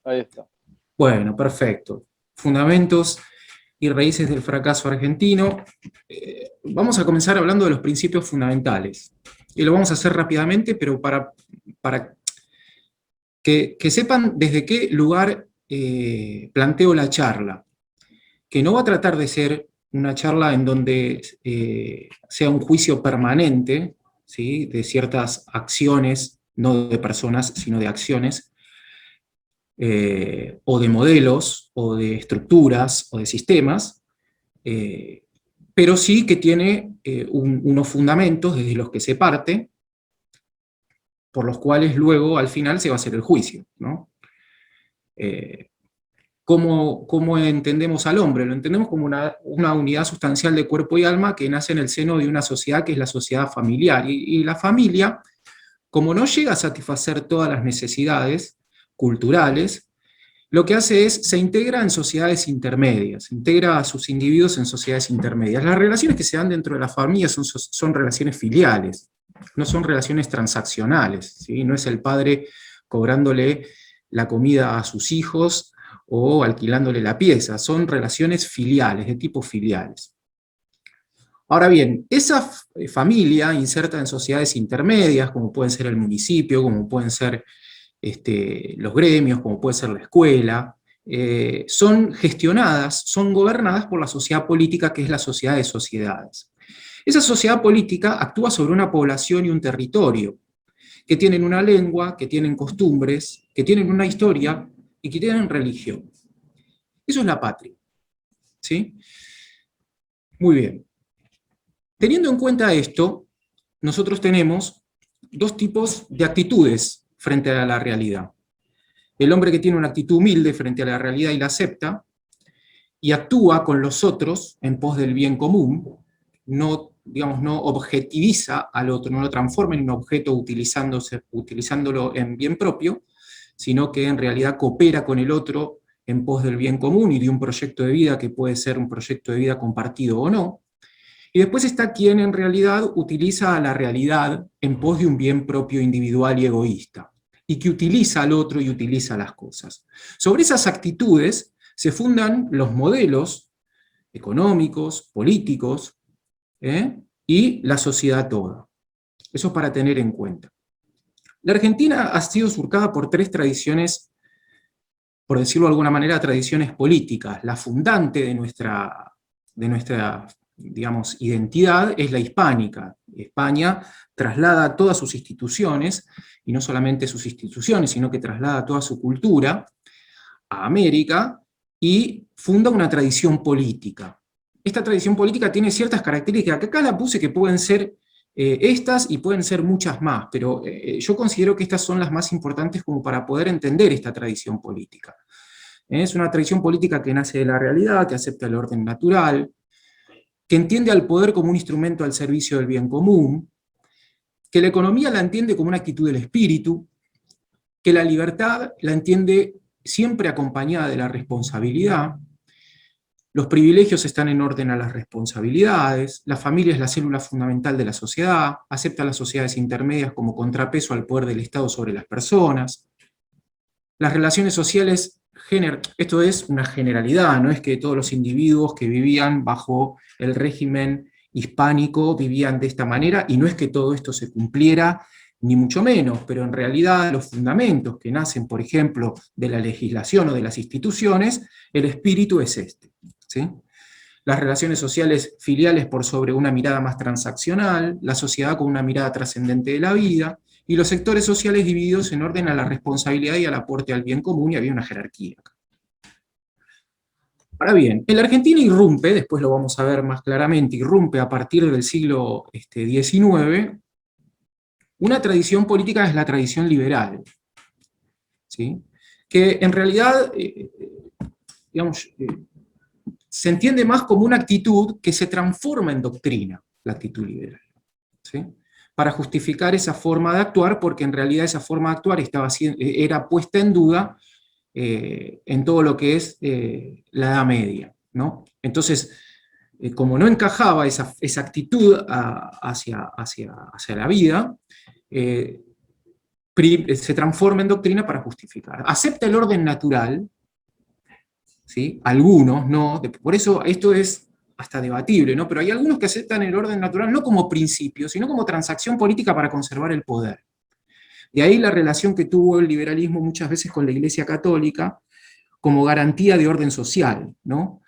Ahí está. Bueno, perfecto. Fundamentos y raíces del fracaso argentino. Vamos a comenzar hablando de los principios fundamentales. Y lo vamos a hacer rápidamente, pero para que sepan desde qué lugar planteo la charla, que no va a tratar de ser una charla en donde sea un juicio permanente, ¿sí?, de ciertas acciones, no de personas, sino de acciones, o de modelos, o de estructuras, o de sistemas, pero sí que tiene unos fundamentos desde los que se parte, por los cuales luego al final se va a hacer el juicio, ¿no? ¿Cómo entendemos al hombre? Lo entendemos como una unidad sustancial de cuerpo y alma que nace en el seno de una sociedad que es la sociedad familiar. Y la familia, como no llega a satisfacer todas las necesidades culturales, lo que hace es, se integra en sociedades intermedias, integra a sus individuos en sociedades intermedias. Las relaciones que se dan dentro de la familia son relaciones filiales, no son relaciones transaccionales, ¿sí? No es el padre cobrándole la comida a sus hijos o alquilándole la pieza, son relaciones filiales, de tipo filiales. Ahora bien, esa familia inserta en sociedades intermedias, como pueden ser el municipio, como pueden ser los gremios, como puede ser la escuela, son gestionadas, son gobernadas por la sociedad política, que es la sociedad de sociedades. Esa sociedad política actúa sobre una población y un territorio, que tienen una lengua, que tienen costumbres, que tienen una historia y que tienen religión. Eso es la patria, ¿sí? Muy bien. Teniendo en cuenta esto, nosotros tenemos dos tipos de actitudes frente a la realidad. El hombre que tiene una actitud humilde frente a la realidad y la acepta, y actúa con los otros en pos del bien común, no, digamos, no objetiviza al otro, no lo transforma en un objeto utilizándolo en bien propio, sino que en realidad coopera con el otro en pos del bien común y de un proyecto de vida que puede ser un proyecto de vida compartido o no. Y después está quien en realidad utiliza a la realidad en pos de un bien propio individual y egoísta, y que utiliza al otro y utiliza las cosas. Sobre esas actitudes se fundan los modelos económicos, políticos, y la sociedad toda. Eso es para tener en cuenta. La Argentina ha sido surcada por tres tradiciones, por decirlo de alguna manera, tradiciones políticas. La fundante de nuestra digamos, identidad es la hispánica. España traslada todas sus instituciones, y no solamente sus instituciones, sino que traslada toda su cultura a América y funda una tradición política. Esta tradición política tiene ciertas características, que acá la puse, que pueden ser estas y pueden ser muchas más, pero yo considero que estas son las más importantes como para poder entender esta tradición política. Es una tradición política que nace de la realidad, que acepta el orden natural, que entiende al poder como un instrumento al servicio del bien común, que la economía la entiende como una actitud del espíritu, que la libertad la entiende siempre acompañada de la responsabilidad, los privilegios están en orden a las responsabilidades, la familia es la célula fundamental de la sociedad, acepta las sociedades intermedias como contrapeso al poder del Estado sobre las personas, las relaciones sociales, esto es una generalidad, no es que todos los individuos que vivían bajo el régimen hispánico vivían de esta manera, y no es que todo esto se cumpliera, ni mucho menos, pero en realidad los fundamentos que nacen, por ejemplo, de la legislación o de las instituciones, el espíritu es este, ¿sí? Las relaciones sociales filiales por sobre una mirada más transaccional, la sociedad con una mirada trascendente de la vida, y los sectores sociales divididos en orden a la responsabilidad y al aporte al bien común, y había una jerarquía. Ahora bien, en la Argentina irrumpe, después lo vamos a ver más claramente, irrumpe a partir del siglo XIX, una tradición política, es la tradición liberal, ¿sí? Que en realidad, digamos, se entiende más como una actitud que se transforma en doctrina, la actitud liberal, ¿sí? Para justificar esa forma de actuar, porque en realidad esa forma de actuar era puesta en duda en todo lo que es la Edad Media. ¿no? Entonces, como no encajaba esa actitud hacia la vida, se transforma en doctrina para justificar. Acepta el orden natural, ¿sí? Algunos no, por eso esto es hasta debatible, ¿no? Pero hay algunos que aceptan el orden natural no como principio, sino como transacción política para conservar el poder. De ahí la relación que tuvo el liberalismo muchas veces con la Iglesia Católica como garantía de orden social, ¿no?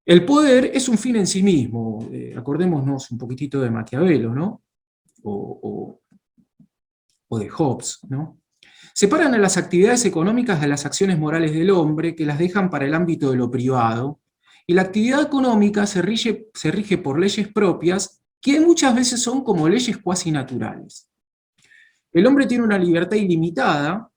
El poder es un fin en sí mismo, acordémonos un poquitito de Maquiavelo, ¿no? O, o de Hobbes, ¿no? Separan a las actividades económicas de las acciones morales del hombre, que las dejan para el ámbito de lo privado, y la actividad económica se rige por leyes propias, que muchas veces son como leyes cuasi naturales. El hombre tiene una libertad ilimitada,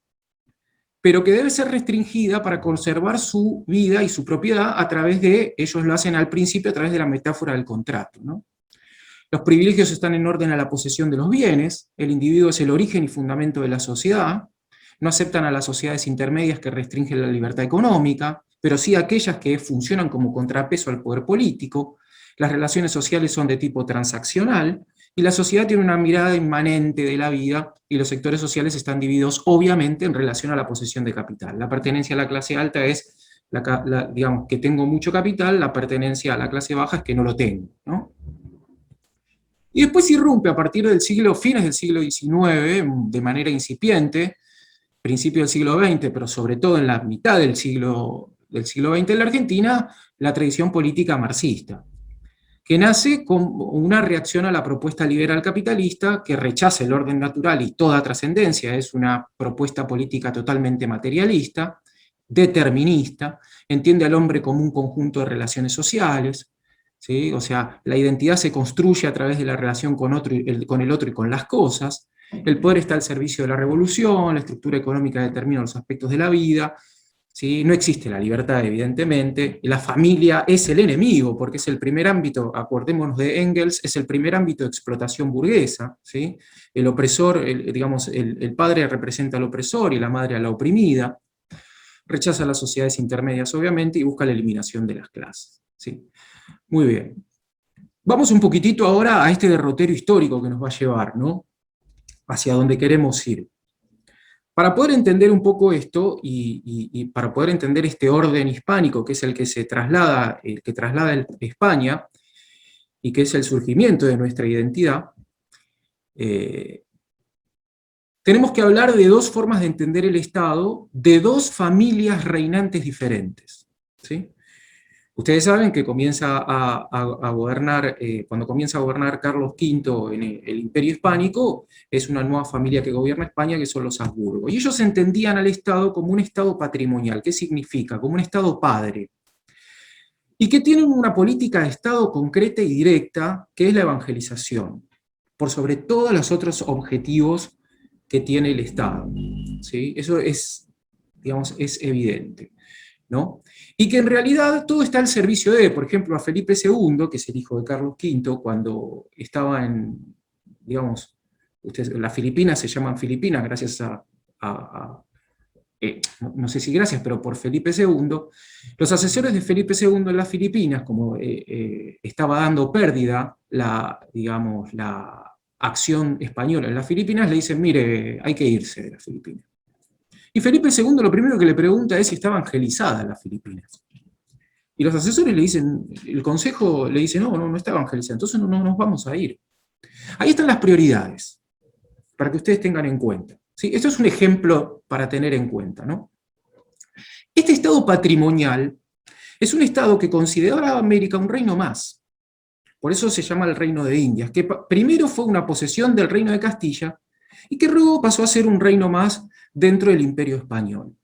pero que debe ser restringida para conservar su vida y su propiedad a través de, ellos lo hacen al principio a través de la metáfora del contrato, ¿no? Los privilegios están en orden a la posesión de los bienes, el individuo es el origen y fundamento de la sociedad, no aceptan a las sociedades intermedias que restringen la libertad económica, pero sí aquellas que funcionan como contrapeso al poder político, las relaciones sociales son de tipo transaccional, y la sociedad tiene una mirada inmanente de la vida, y los sectores sociales están divididos obviamente en relación a la posesión de capital. La pertenencia a la clase alta es, digamos, que tengo mucho capital, la pertenencia a la clase baja es que no lo tengo, ¿no? Y después irrumpe a partir del fines del siglo XIX, de manera incipiente, principio del siglo XX, pero sobre todo en la mitad del siglo XX en la Argentina, la tradición política marxista, que nace como una reacción a la propuesta liberal capitalista que rechaza el orden natural y toda trascendencia, es una propuesta política totalmente materialista, determinista, entiende al hombre como un conjunto de relaciones sociales, ¿sí? O sea, la identidad se construye a través de la relación con el otro y con las cosas, el poder está al servicio de la revolución, la estructura económica determina los aspectos de la vida, ¿sí? No existe la libertad, evidentemente, la familia es el enemigo, porque es el primer ámbito, acordémonos de Engels, es el primer ámbito de explotación burguesa, ¿sí? El opresor, digamos, el padre representa al opresor y la madre a la oprimida, rechaza las sociedades intermedias, obviamente, y busca la eliminación de las clases, ¿sí? Muy bien. Vamos un poquitito ahora a este derrotero histórico que nos va a llevar, ¿no? Hacia donde queremos ir. Para poder entender un poco esto y para poder entender este orden hispánico, que es el que traslada España y que es el surgimiento de nuestra identidad, tenemos que hablar de dos formas de entender el Estado, de dos familias reinantes diferentes, ¿sí? Ustedes saben que comienza a gobernar, cuando comienza a gobernar Carlos V en el Imperio Hispánico, es una nueva familia que gobierna España, que son los Habsburgo. Y ellos entendían al Estado como un Estado patrimonial. ¿Qué significa? Como un Estado padre. Y que tienen una política de Estado concreta y directa, que es la evangelización, por sobre todos los otros objetivos que tiene el Estado, ¿sí? Eso es, digamos, es evidente, ¿no? Y que en realidad todo está al servicio de, por ejemplo, a Felipe II, que es el hijo de Carlos V, cuando estaba en, digamos, las Filipinas se llaman Filipinas gracias no sé si gracias, pero por Felipe II, los asesores de Felipe II en las Filipinas, como estaba dando pérdida digamos, la acción española en las Filipinas, le dicen, mire, hay que irse de las Filipinas. Y Felipe II lo primero que le pregunta es si está evangelizada las Filipinas. Y los asesores le dicen, el consejo le dice, no está evangelizada, entonces no nos vamos a ir. Ahí están las prioridades, para que ustedes tengan en cuenta, ¿sí? Esto es un ejemplo para tener en cuenta, ¿no? Este estado patrimonial es un estado que consideraba a América un reino más. Por eso se llama el Reino de Indias, que primero fue una posesión del Reino de Castilla y que luego pasó a ser un reino más dentro del Imperio Español.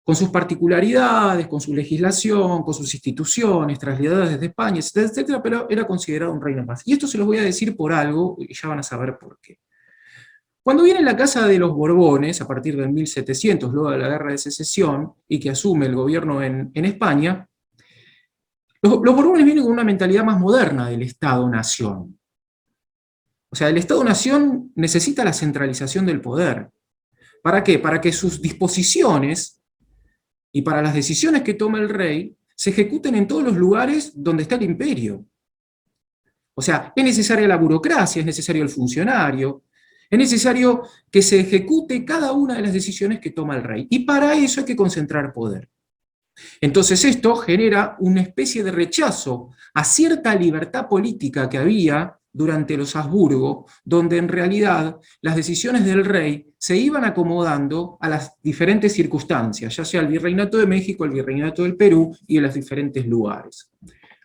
Con sus particularidades, con su legislación, con sus instituciones, trasladadas desde España, etcétera, etcétera, pero era considerado un reino más. Y esto se los voy a decir por algo, y ya van a saber por qué. Cuando viene la casa de los Borbones, a partir del 1700, luego de la Guerra de Secesión, y que asume el gobierno en España, los Borbones vienen con una mentalidad más moderna del Estado-Nación. O sea, el Estado-Nación necesita la centralización del poder. ¿Para qué? Para que sus disposiciones y para las decisiones que toma el rey se ejecuten en todos los lugares donde está el imperio. O sea, es necesaria la burocracia, es necesario el funcionario, es necesario que se ejecute cada una de las decisiones que toma el rey. Y para eso hay que concentrar poder. Entonces esto genera una especie de rechazo a cierta libertad política que había durante los Habsburgo, donde en realidad las decisiones del rey se iban acomodando a las diferentes circunstancias, ya sea el virreinato de México, el virreinato del Perú y en los diferentes lugares.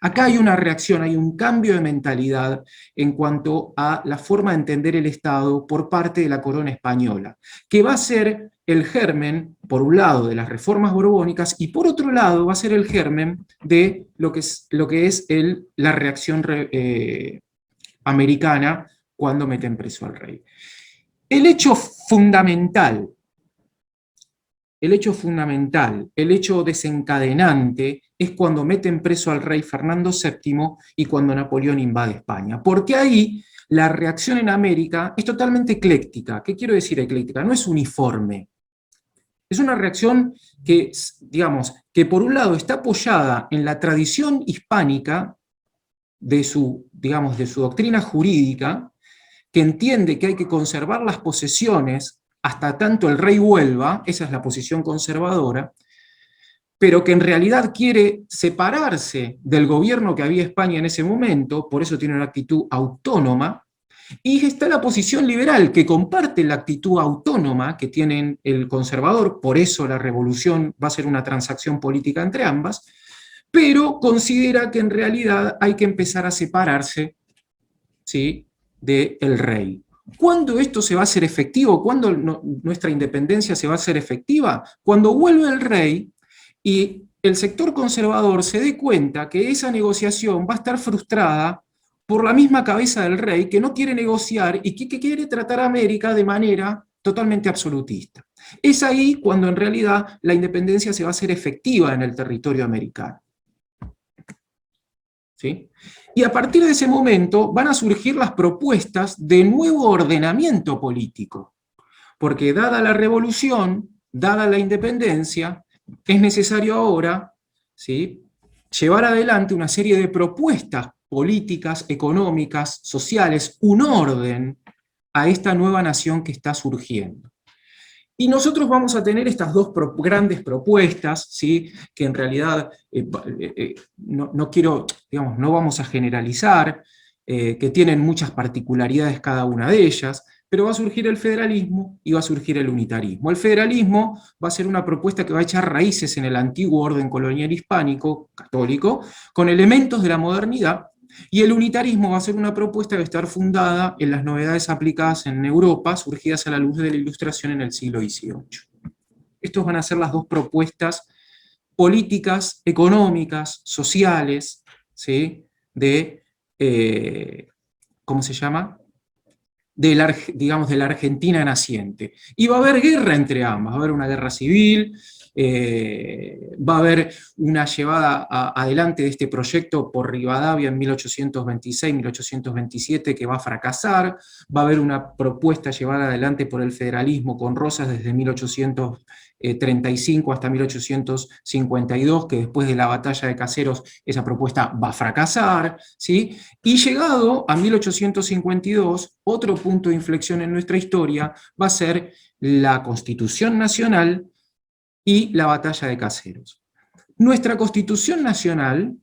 Acá hay una reacción, hay un cambio de mentalidad en cuanto a la forma de entender el Estado por parte de la corona española, que va a ser el germen, por un lado, de las reformas borbónicas y por otro lado va a ser el germen de lo que es la reacción americana cuando meten preso al rey. El hecho fundamental, el hecho desencadenante, es cuando meten preso al rey Fernando VII y cuando Napoleón invade España. Porque ahí la reacción en América es totalmente ecléctica. ¿Qué quiero decir ecléctica? No es uniforme. Es una reacción que, digamos, que por un lado está apoyada en la tradición hispánica de su, digamos, de su doctrina jurídica, que entiende que hay que conservar las posesiones hasta tanto el rey vuelva, esa es la posición conservadora, pero que en realidad quiere separarse del gobierno que había España en ese momento, por eso tiene una actitud autónoma, y está la posición liberal, que comparte la actitud autónoma que tiene el conservador, por eso la revolución va a ser una transacción política entre ambas, pero considera que en realidad hay que empezar a separarse, ¿sí?, del rey. ¿Cuándo esto se va a hacer efectivo? ¿Cuándo nuestra independencia se va a hacer efectiva? Cuando vuelve el rey y el sector conservador se dé cuenta que esa negociación va a estar frustrada por la misma cabeza del rey, que no quiere negociar y que quiere tratar a América de manera totalmente absolutista. Es ahí cuando en realidad la independencia se va a hacer efectiva en el territorio americano. ¿Sí? Y a partir de ese momento van a surgir las propuestas de nuevo ordenamiento político, porque dada la revolución, dada la independencia, es necesario ahora, ¿sí?, llevar adelante una serie de propuestas políticas, económicas, sociales, un orden a esta nueva nación que está surgiendo. Y nosotros vamos a tener estas dos grandes propuestas, ¿sí?, que en realidad no quiero, digamos, no vamos a generalizar, que tienen muchas particularidades cada una de ellas, pero va a surgir el federalismo y va a surgir el unitarismo. El federalismo va a ser una propuesta que va a echar raíces en el antiguo orden colonial hispánico, católico, con elementos de la modernidad, y el unitarismo va a ser una propuesta que va a estar fundada en las novedades aplicadas en Europa, surgidas a la luz de la Ilustración en el siglo XVIII. Estas van a ser las dos propuestas políticas, económicas, sociales, ¿sí?, de, ¿cómo se llama?, digamos, de la Argentina naciente. Y va a haber guerra entre ambas, va a haber una guerra civil, va a haber una llevada adelante de este proyecto por Rivadavia en 1826-1827 que va a fracasar, va a haber una propuesta llevada adelante por el federalismo con Rosas desde 1835 hasta 1852, que después de la batalla de Caseros esa propuesta va a fracasar, ¿sí? Y llegado a 1852, otro punto de inflexión en nuestra historia va a ser la Constitución Nacional y la batalla de Caseros. Nuestra Constitución Nacional,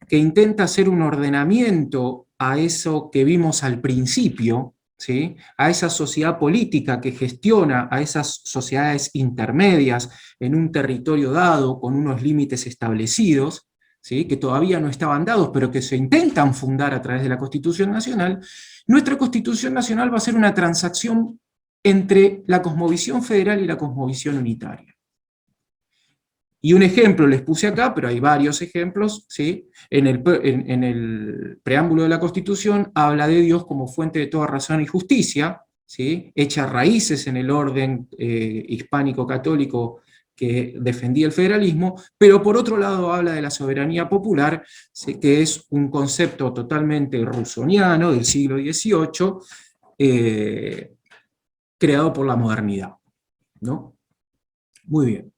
que intenta hacer un ordenamiento a eso que vimos al principio, ¿sí?, a esa sociedad política que gestiona a esas sociedades intermedias en un territorio dado con unos límites establecidos, ¿sí?, que todavía no estaban dados, pero que se intentan fundar a través de la Constitución Nacional. Nuestra Constitución Nacional va a ser una transacción entre la cosmovisión federal y la cosmovisión unitaria. Y un ejemplo les puse acá, pero hay varios ejemplos, ¿sí? En el preámbulo de la Constitución habla de Dios como fuente de toda razón y justicia, ¿sí?, echa raíces en el orden hispánico católico que defendía el federalismo, pero por otro lado habla de la soberanía popular, ¿sí?, que es un concepto totalmente rusoniano del siglo XVIII, creado por la modernidad, ¿no? Muy bien.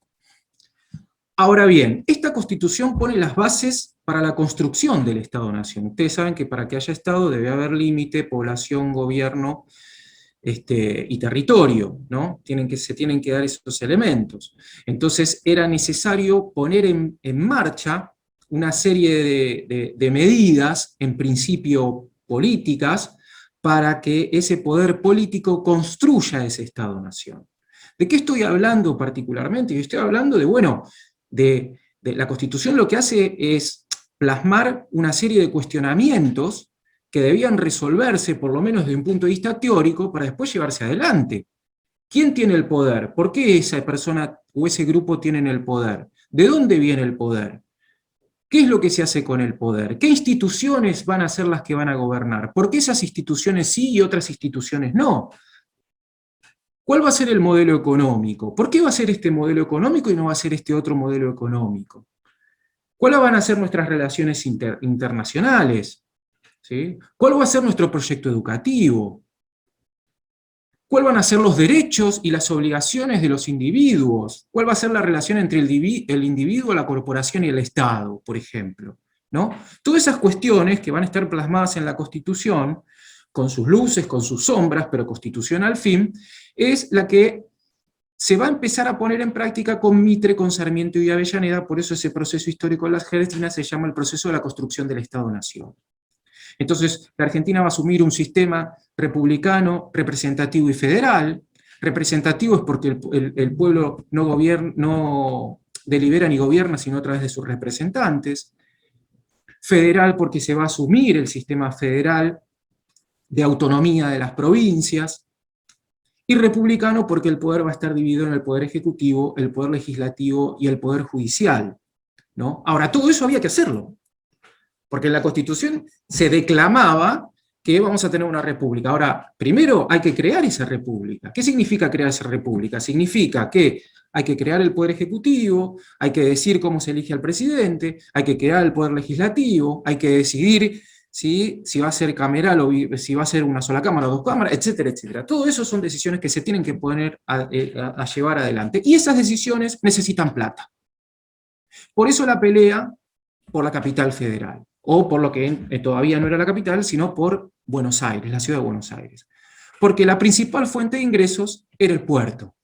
Ahora bien, esta Constitución pone las bases para la construcción del Estado-Nación. Ustedes saben que para que haya Estado debe haber límite, población, gobierno, y territorio, ¿no? Se tienen que dar esos elementos. Entonces era necesario poner en marcha una serie de medidas, en principio políticas, para que ese poder político construya ese Estado-Nación. ¿De qué estoy hablando particularmente? Yo estoy hablando de, bueno, de la Constitución lo que hace es plasmar una serie de cuestionamientos que debían resolverse, por lo menos desde un punto de vista teórico, para después llevarse adelante. ¿Quién tiene el poder? ¿Por qué esa persona o ese grupo tienen el poder? ¿De dónde viene el poder? ¿Qué es lo que se hace con el poder? ¿Qué instituciones van a ser las que van a gobernar? ¿Por qué esas instituciones sí y otras instituciones no? ¿Cuál va a ser el modelo económico? ¿Por qué va a ser este modelo económico y no va a ser este otro modelo económico? ¿Cuáles van a ser nuestras relaciones internacionales? ¿Sí? ¿Cuál va a ser nuestro proyecto educativo? ¿Cuáles van a ser los derechos y las obligaciones de los individuos? ¿Cuál va a ser la relación entre el individuo, la corporación y el Estado, por ejemplo? ¿No? Todas esas cuestiones que van a estar plasmadas en la Constitución, con sus luces, con sus sombras, pero Constitución al fin, es la que se va a empezar a poner en práctica con Mitre, con Sarmiento y Avellaneda. Por eso ese proceso histórico en la Argentina se llama el proceso de la construcción del Estado-Nación. Entonces, la Argentina va a asumir un sistema republicano, representativo y federal. Representativo es porque el pueblo no delibera ni gobierna, sino a través de sus representantes. Federal porque se va a asumir el sistema federal de autonomía de las provincias. Y republicano porque el poder va a estar dividido en el poder ejecutivo, el poder legislativo y el poder judicial, ¿no? Ahora, todo eso había que hacerlo, porque en la Constitución se declamaba que vamos a tener una república. Ahora, primero hay que crear esa república. ¿Qué significa crear esa república? Significa que hay que crear el poder ejecutivo, hay que decir cómo se elige al presidente, hay que crear el poder legislativo, hay que decidir si va a ser cameral o si va a ser una sola cámara o dos cámaras, etcétera, etcétera. Todo eso son decisiones que se tienen que poner a llevar adelante. Y esas decisiones necesitan plata. Por eso la pelea por la capital federal, o por lo que todavía no era la capital, sino por Buenos Aires, la ciudad de Buenos Aires. Porque la principal fuente de ingresos era el puerto.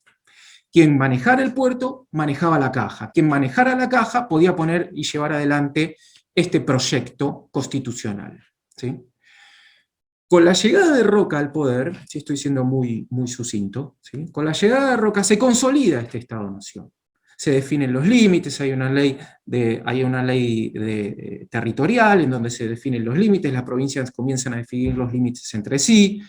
Quien manejara el puerto manejaba la caja. Quien manejara la caja podía poner y llevar adelante este proyecto constitucional. ¿Sí? Con la llegada de Roca al poder, si estoy siendo muy, muy sucinto, ¿sí? Con la llegada de Roca se consolida este Estado-Nación. Se definen los límites, hay una ley, territorial en donde se definen los límites, las provincias comienzan a definir los límites entre sí.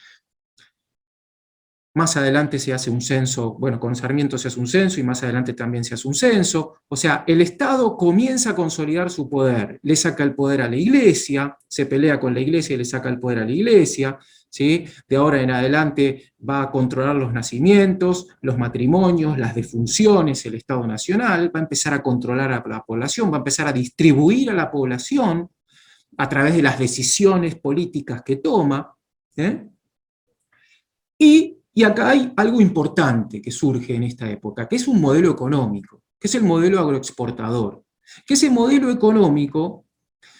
Más adelante se hace un censo, bueno, con Sarmiento se hace un censo y más adelante también se hace un censo. O sea, el Estado comienza a consolidar su poder, le saca el poder a la Iglesia, se pelea con la Iglesia y le saca el poder a la Iglesia, ¿sí? De ahora en adelante va a controlar los nacimientos, los matrimonios, las defunciones, el Estado Nacional, va a empezar a controlar a la población, va a empezar a distribuir a la población a través de las decisiones políticas que toma, ¿eh? Y acá hay algo importante que surge en esta época, que es un modelo económico, que es el modelo agroexportador. Que ese modelo económico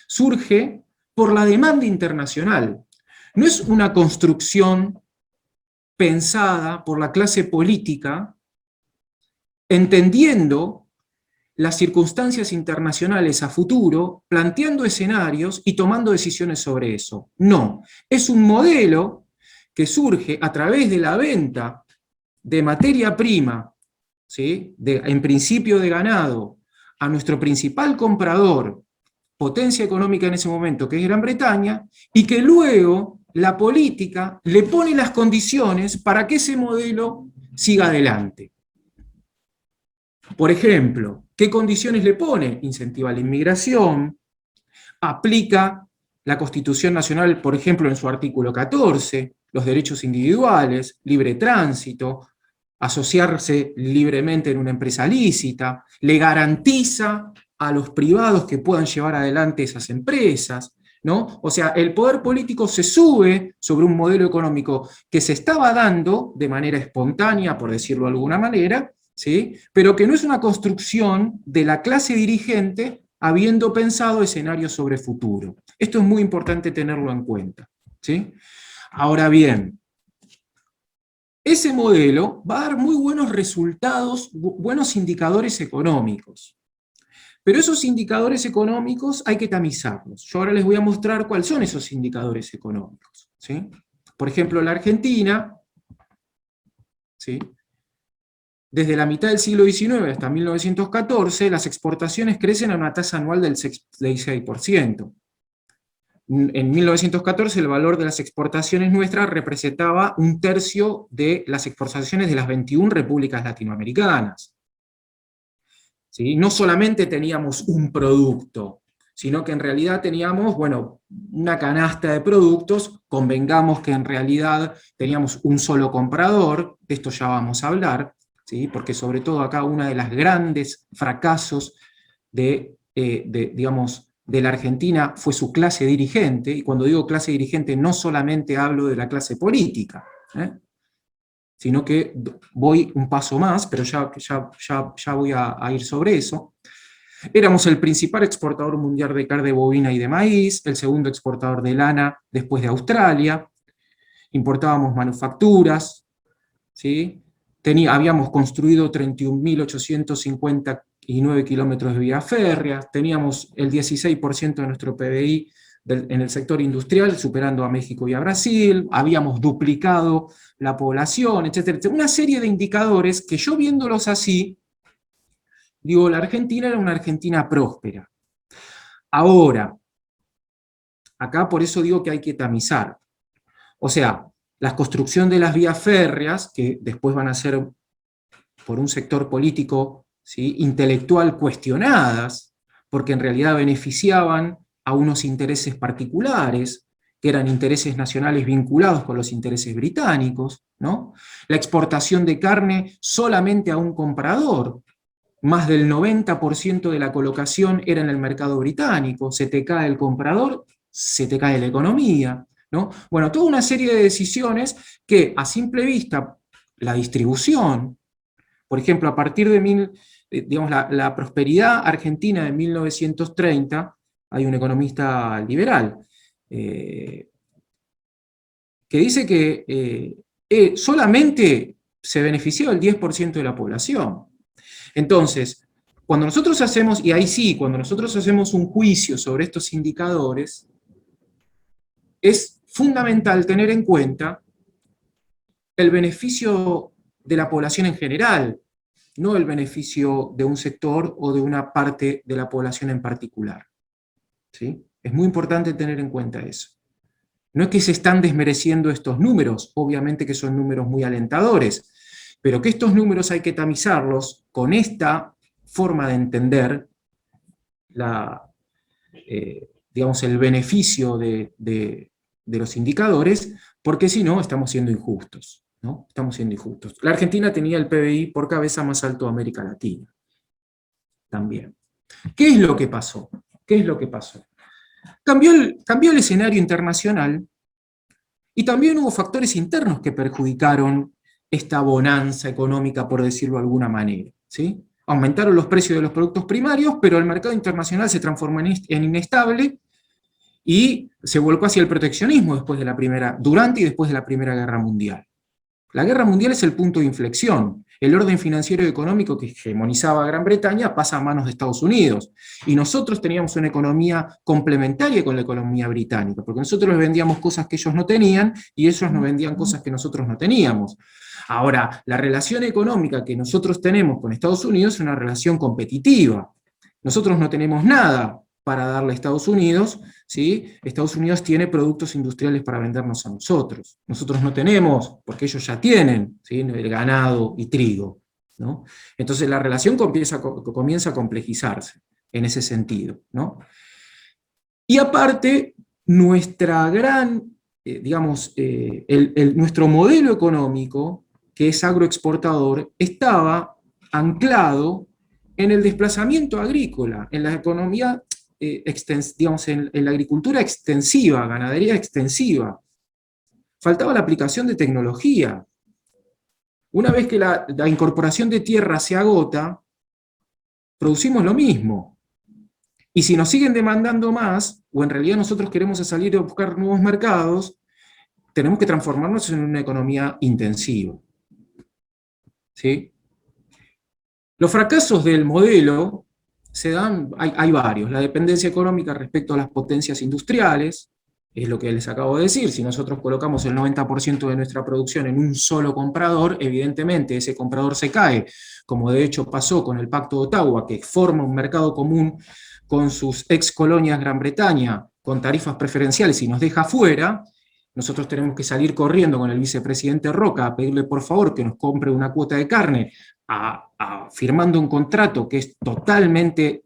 surge por la demanda internacional. No es una construcción pensada por la clase política, entendiendo las circunstancias internacionales a futuro, planteando escenarios y tomando decisiones sobre eso. No, es un modelo que surge a través de la venta de materia prima, ¿sí? En principio de ganado, a nuestro principal comprador, potencia económica en ese momento, que es Gran Bretaña, y que luego la política le pone las condiciones para que ese modelo siga adelante. Por ejemplo, ¿qué condiciones le pone? Incentiva la inmigración, aplica la Constitución Nacional, por ejemplo, en su artículo 14, los derechos individuales, libre tránsito, asociarse libremente en una empresa lícita, le garantiza a los privados que puedan llevar adelante esas empresas, ¿no? O sea, el poder político se sube sobre un modelo económico que se estaba dando de manera espontánea, por decirlo de alguna manera, ¿sí? Pero que no es una construcción de la clase dirigente habiendo pensado escenarios sobre futuro. Esto es muy importante tenerlo en cuenta, ¿sí? Ahora bien, ese modelo va a dar muy buenos resultados, buenos indicadores económicos. Pero esos indicadores económicos hay que tamizarlos. Yo ahora les voy a mostrar cuáles son esos indicadores económicos, ¿sí? Por ejemplo, la Argentina, ¿sí? Desde la mitad del siglo XIX hasta 1914, las exportaciones crecen a una tasa anual del 6%. En 1914 el valor de las exportaciones nuestras representaba 1/3 de las exportaciones de las 21 repúblicas latinoamericanas. ¿Sí? No solamente teníamos un producto, sino que en realidad teníamos, bueno, una canasta de productos, convengamos que en realidad teníamos un solo comprador, de esto ya vamos a hablar, ¿sí? Porque sobre todo acá uno de los grandes fracasos digamos, de la Argentina fue su clase dirigente, y cuando digo clase dirigente no solamente hablo de la clase política, sino que voy un paso más, pero ya voy a ir sobre eso. Éramos el principal exportador mundial de carne bovina y de maíz, el segundo exportador de lana después de Australia, importábamos manufacturas, ¿sí? Habíamos construido 31.859 kilómetros de vías férreas, teníamos el 16% de nuestro PBI en el sector industrial, superando a México y a Brasil, habíamos duplicado la población, etcétera. Una serie de indicadores que yo viéndolos así, digo, la Argentina era una Argentina próspera. Ahora, acá por eso digo que hay que tamizar. O sea, la construcción de las vías férreas, que después van a ser por un sector político, ¿sí?, intelectual cuestionadas, porque en realidad beneficiaban a unos intereses particulares, que eran intereses nacionales vinculados con los intereses británicos, ¿no? La exportación de carne solamente a un comprador, más del 90% de la colocación era en el mercado británico, se te cae el comprador, se te cae la economía, ¿no? Bueno, toda una serie de decisiones que a simple vista, la distribución, por ejemplo, a partir de digamos, la prosperidad argentina de 1930, hay un economista liberal que dice que solamente se benefició el 10% de la población. Entonces, cuando nosotros hacemos, y ahí sí, cuando nosotros hacemos un juicio sobre estos indicadores, es fundamental tener en cuenta el beneficio de la población en general, no el beneficio de un sector o de una parte de la población en particular. ¿Sí? Es muy importante tener en cuenta eso. No es que se están desmereciendo estos números, obviamente que son números muy alentadores, pero que estos números hay que tamizarlos con esta forma de entender digamos, el beneficio de los indicadores, porque si no, estamos siendo injustos, ¿no? Estamos siendo injustos. La Argentina tenía el PBI por cabeza más alto de América Latina, también. ¿Qué es lo que pasó? ¿Qué es lo que pasó? Cambió el escenario internacional y también hubo factores internos que perjudicaron esta bonanza económica, por decirlo de alguna manera, ¿sí? Aumentaron los precios de los productos primarios, pero el mercado internacional se transformó en inestable y se volcó hacia el proteccionismo durante y después de la Primera Guerra Mundial. La Guerra Mundial es el punto de inflexión. El orden financiero y económico que hegemonizaba Gran Bretaña pasa a manos de Estados Unidos. Y nosotros teníamos una economía complementaria con la economía británica, porque nosotros les vendíamos cosas que ellos no tenían y ellos nos vendían cosas que nosotros no teníamos. Ahora, la relación económica que nosotros tenemos con Estados Unidos es una relación competitiva. Nosotros no tenemos nada para darle a Estados Unidos, ¿sí? Estados Unidos tiene productos industriales para vendernos a nosotros. Nosotros no tenemos, porque ellos ya tienen, ¿sí?, el ganado y trigo, ¿no? Entonces la relación comienza a complejizarse en ese sentido, ¿no? Y aparte, nuestra gran, digamos, nuestro modelo económico, que es agroexportador, estaba anclado en el desplazamiento agrícola, en la economía digamos, en la agricultura extensiva, ganadería extensiva. Faltaba la aplicación de tecnología. Una vez que la incorporación de tierra se agota, producimos lo mismo. Y si nos siguen demandando más, o en realidad nosotros queremos salir a buscar nuevos mercados, tenemos que transformarnos en una economía intensiva. ¿Sí? Los fracasos del modelo se dan, hay varios. La dependencia económica respecto a las potencias industriales, es lo que les acabo de decir. Si nosotros colocamos el 90% de nuestra producción en un solo comprador, evidentemente ese comprador se cae, como de hecho pasó con el Pacto de Ottawa, que forma un mercado común con sus ex colonias Gran Bretaña, con tarifas preferenciales y nos deja fuera. Nosotros tenemos que salir corriendo con el vicepresidente Roca a pedirle por favor que nos compre una cuota de carne, firmando un contrato que es totalmente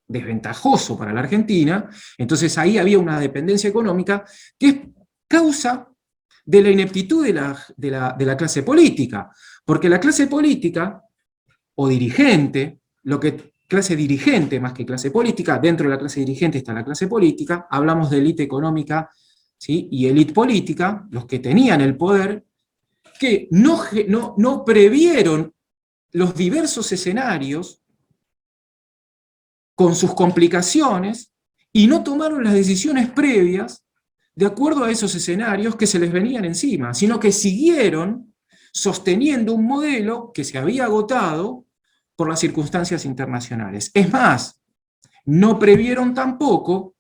desventajoso para la Argentina. Entonces ahí había una dependencia económica que es causa de la ineptitud de la clase política, porque la clase política o dirigente, clase dirigente más que clase política, dentro de la clase dirigente está la clase política, hablamos de élite económica, ¿sí? Y élite política, los que tenían el poder, que no previeron los diversos escenarios con sus complicaciones y no tomaron las decisiones previas de acuerdo a esos escenarios que se les venían encima, sino que siguieron sosteniendo un modelo que se había agotado por las circunstancias internacionales. Es más, no previeron tampoco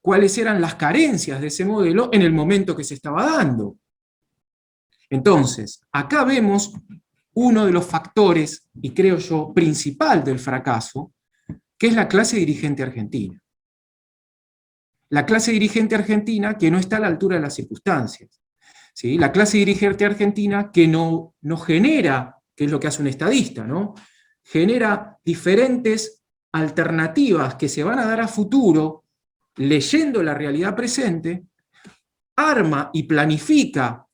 cuáles eran las carencias de ese modelo en el momento que se estaba dando. Entonces, acá vemos uno de los factores, y creo yo, principal del fracaso, que es la clase dirigente argentina. La clase dirigente argentina que no está a la altura de las circunstancias. ¿Sí? La clase dirigente argentina que no genera, que es lo que hace un estadista, ¿no? Genera diferentes alternativas que se van a dar a futuro, leyendo la realidad presente, arma y planifica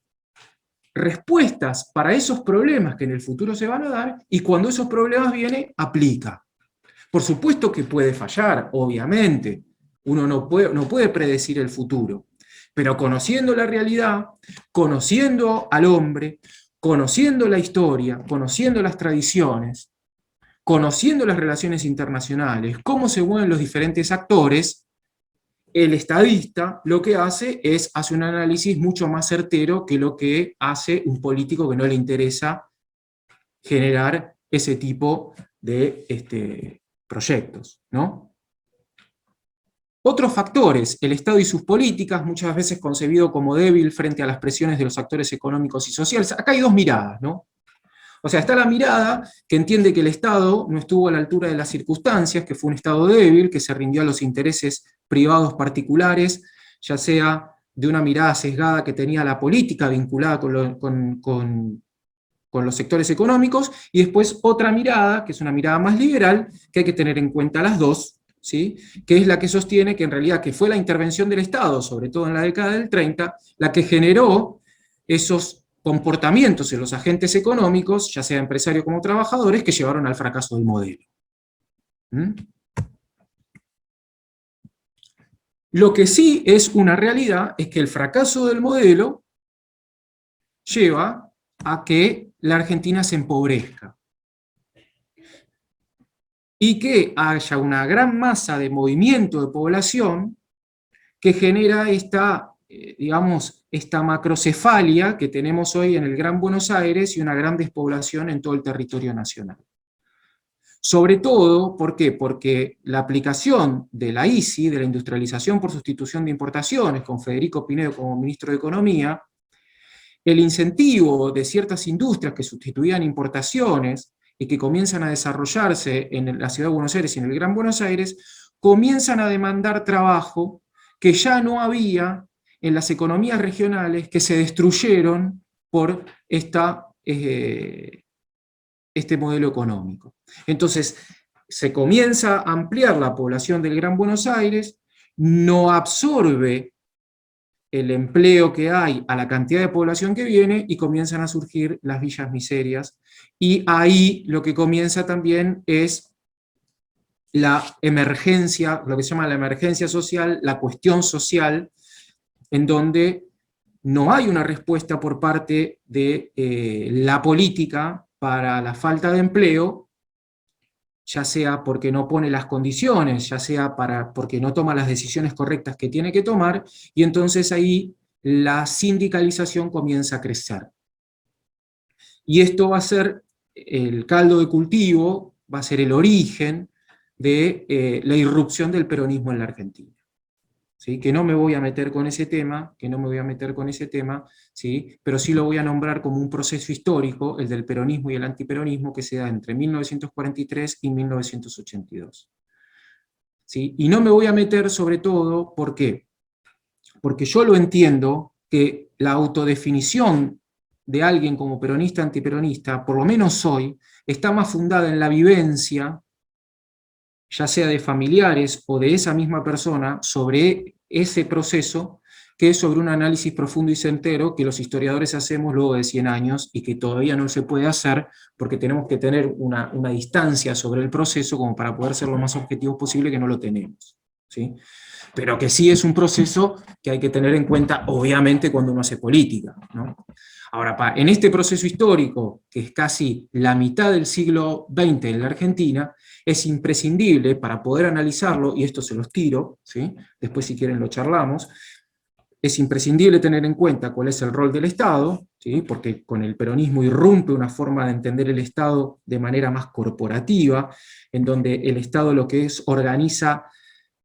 respuestas para esos problemas que en el futuro se van a dar, y cuando esos problemas vienen, aplica. Por supuesto que puede fallar, obviamente. Uno no puede predecir el futuro. Pero conociendo la realidad, conociendo al hombre, conociendo la historia, conociendo las tradiciones, conociendo las relaciones internacionales, cómo se mueven los diferentes actores, el estadista lo que hace un análisis mucho más certero que lo que hace un político que no le interesa generar ese tipo de proyectos, ¿no? Otros factores, el Estado y sus políticas, muchas veces concebido como débil frente a las presiones de los actores económicos y sociales. Acá hay dos miradas, ¿no? O sea, está la mirada que entiende que el Estado no estuvo a la altura de las circunstancias, que fue un Estado débil, que se rindió a los intereses privados particulares, ya sea de una mirada sesgada que tenía la política vinculada con los sectores económicos, y después otra mirada, que es una mirada más liberal, que hay que tener en cuenta las dos, ¿sí? Que es la que sostiene que en realidad que fue la intervención del Estado, sobre todo en la década del 30, la que generó esos comportamientos en los agentes económicos, ya sea empresarios como trabajadores, que llevaron al fracaso del modelo. ¿Mm? Lo que sí es una realidad es que el fracaso del modelo lleva a que la Argentina se empobrezca y que haya una gran masa de movimiento de población que genera digamos, esta macrocefalia que tenemos hoy en el Gran Buenos Aires y una gran despoblación en todo el territorio nacional. Sobre todo, ¿por qué? Porque la aplicación de la ICI, de la industrialización por sustitución de importaciones, con Federico Pinedo como ministro de Economía, el incentivo de ciertas industrias que sustituían importaciones y que comienzan a desarrollarse en la ciudad de Buenos Aires y en el Gran Buenos Aires, comienzan a demandar trabajo que ya no había en las economías regionales que se destruyeron por este modelo económico. Entonces, se comienza a ampliar la población del Gran Buenos Aires, no absorbe el empleo que hay a la cantidad de población que viene y comienzan a surgir las villas miserias. Y ahí lo que comienza también es la emergencia, lo que se llama la emergencia social, la cuestión social, en donde no hay una respuesta por parte de la política para la falta de empleo, ya sea porque no pone las condiciones, ya sea porque no toma las decisiones correctas que tiene que tomar, y entonces ahí la sindicalización comienza a crecer. Y esto va a ser el caldo de cultivo, va a ser el origen de la irrupción del peronismo en la Argentina. ¿Sí? Que no me voy a meter con ese tema, ¿sí? Pero sí lo voy a nombrar como un proceso histórico, el del peronismo y el antiperonismo, que se da entre 1943 y 1982. ¿Sí? Y no me voy a meter sobre todo, ¿por qué? Porque yo lo entiendo que la autodefinición de alguien como peronista, antiperonista, por lo menos hoy, está más fundada en la vivencia, ya sea de familiares o de esa misma persona, sobre ese proceso, que es sobre un análisis profundo y certero que los historiadores hacemos luego de 100 años y que todavía no se puede hacer porque tenemos que tener una distancia sobre el proceso como para poder ser lo más objetivos posible, que no lo tenemos. ¿Sí? Pero que sí es un proceso que hay que tener en cuenta, obviamente, cuando uno hace política, ¿no? Ahora, en este proceso histórico, que es casi la mitad del siglo XX en la Argentina, es imprescindible para poder analizarlo, y esto se los tiro, ¿sí? Después si quieren lo charlamos, es imprescindible tener en cuenta cuál es el rol del Estado, ¿sí? Porque con el peronismo irrumpe una forma de entender el Estado de manera más corporativa, en donde el Estado lo que es organiza,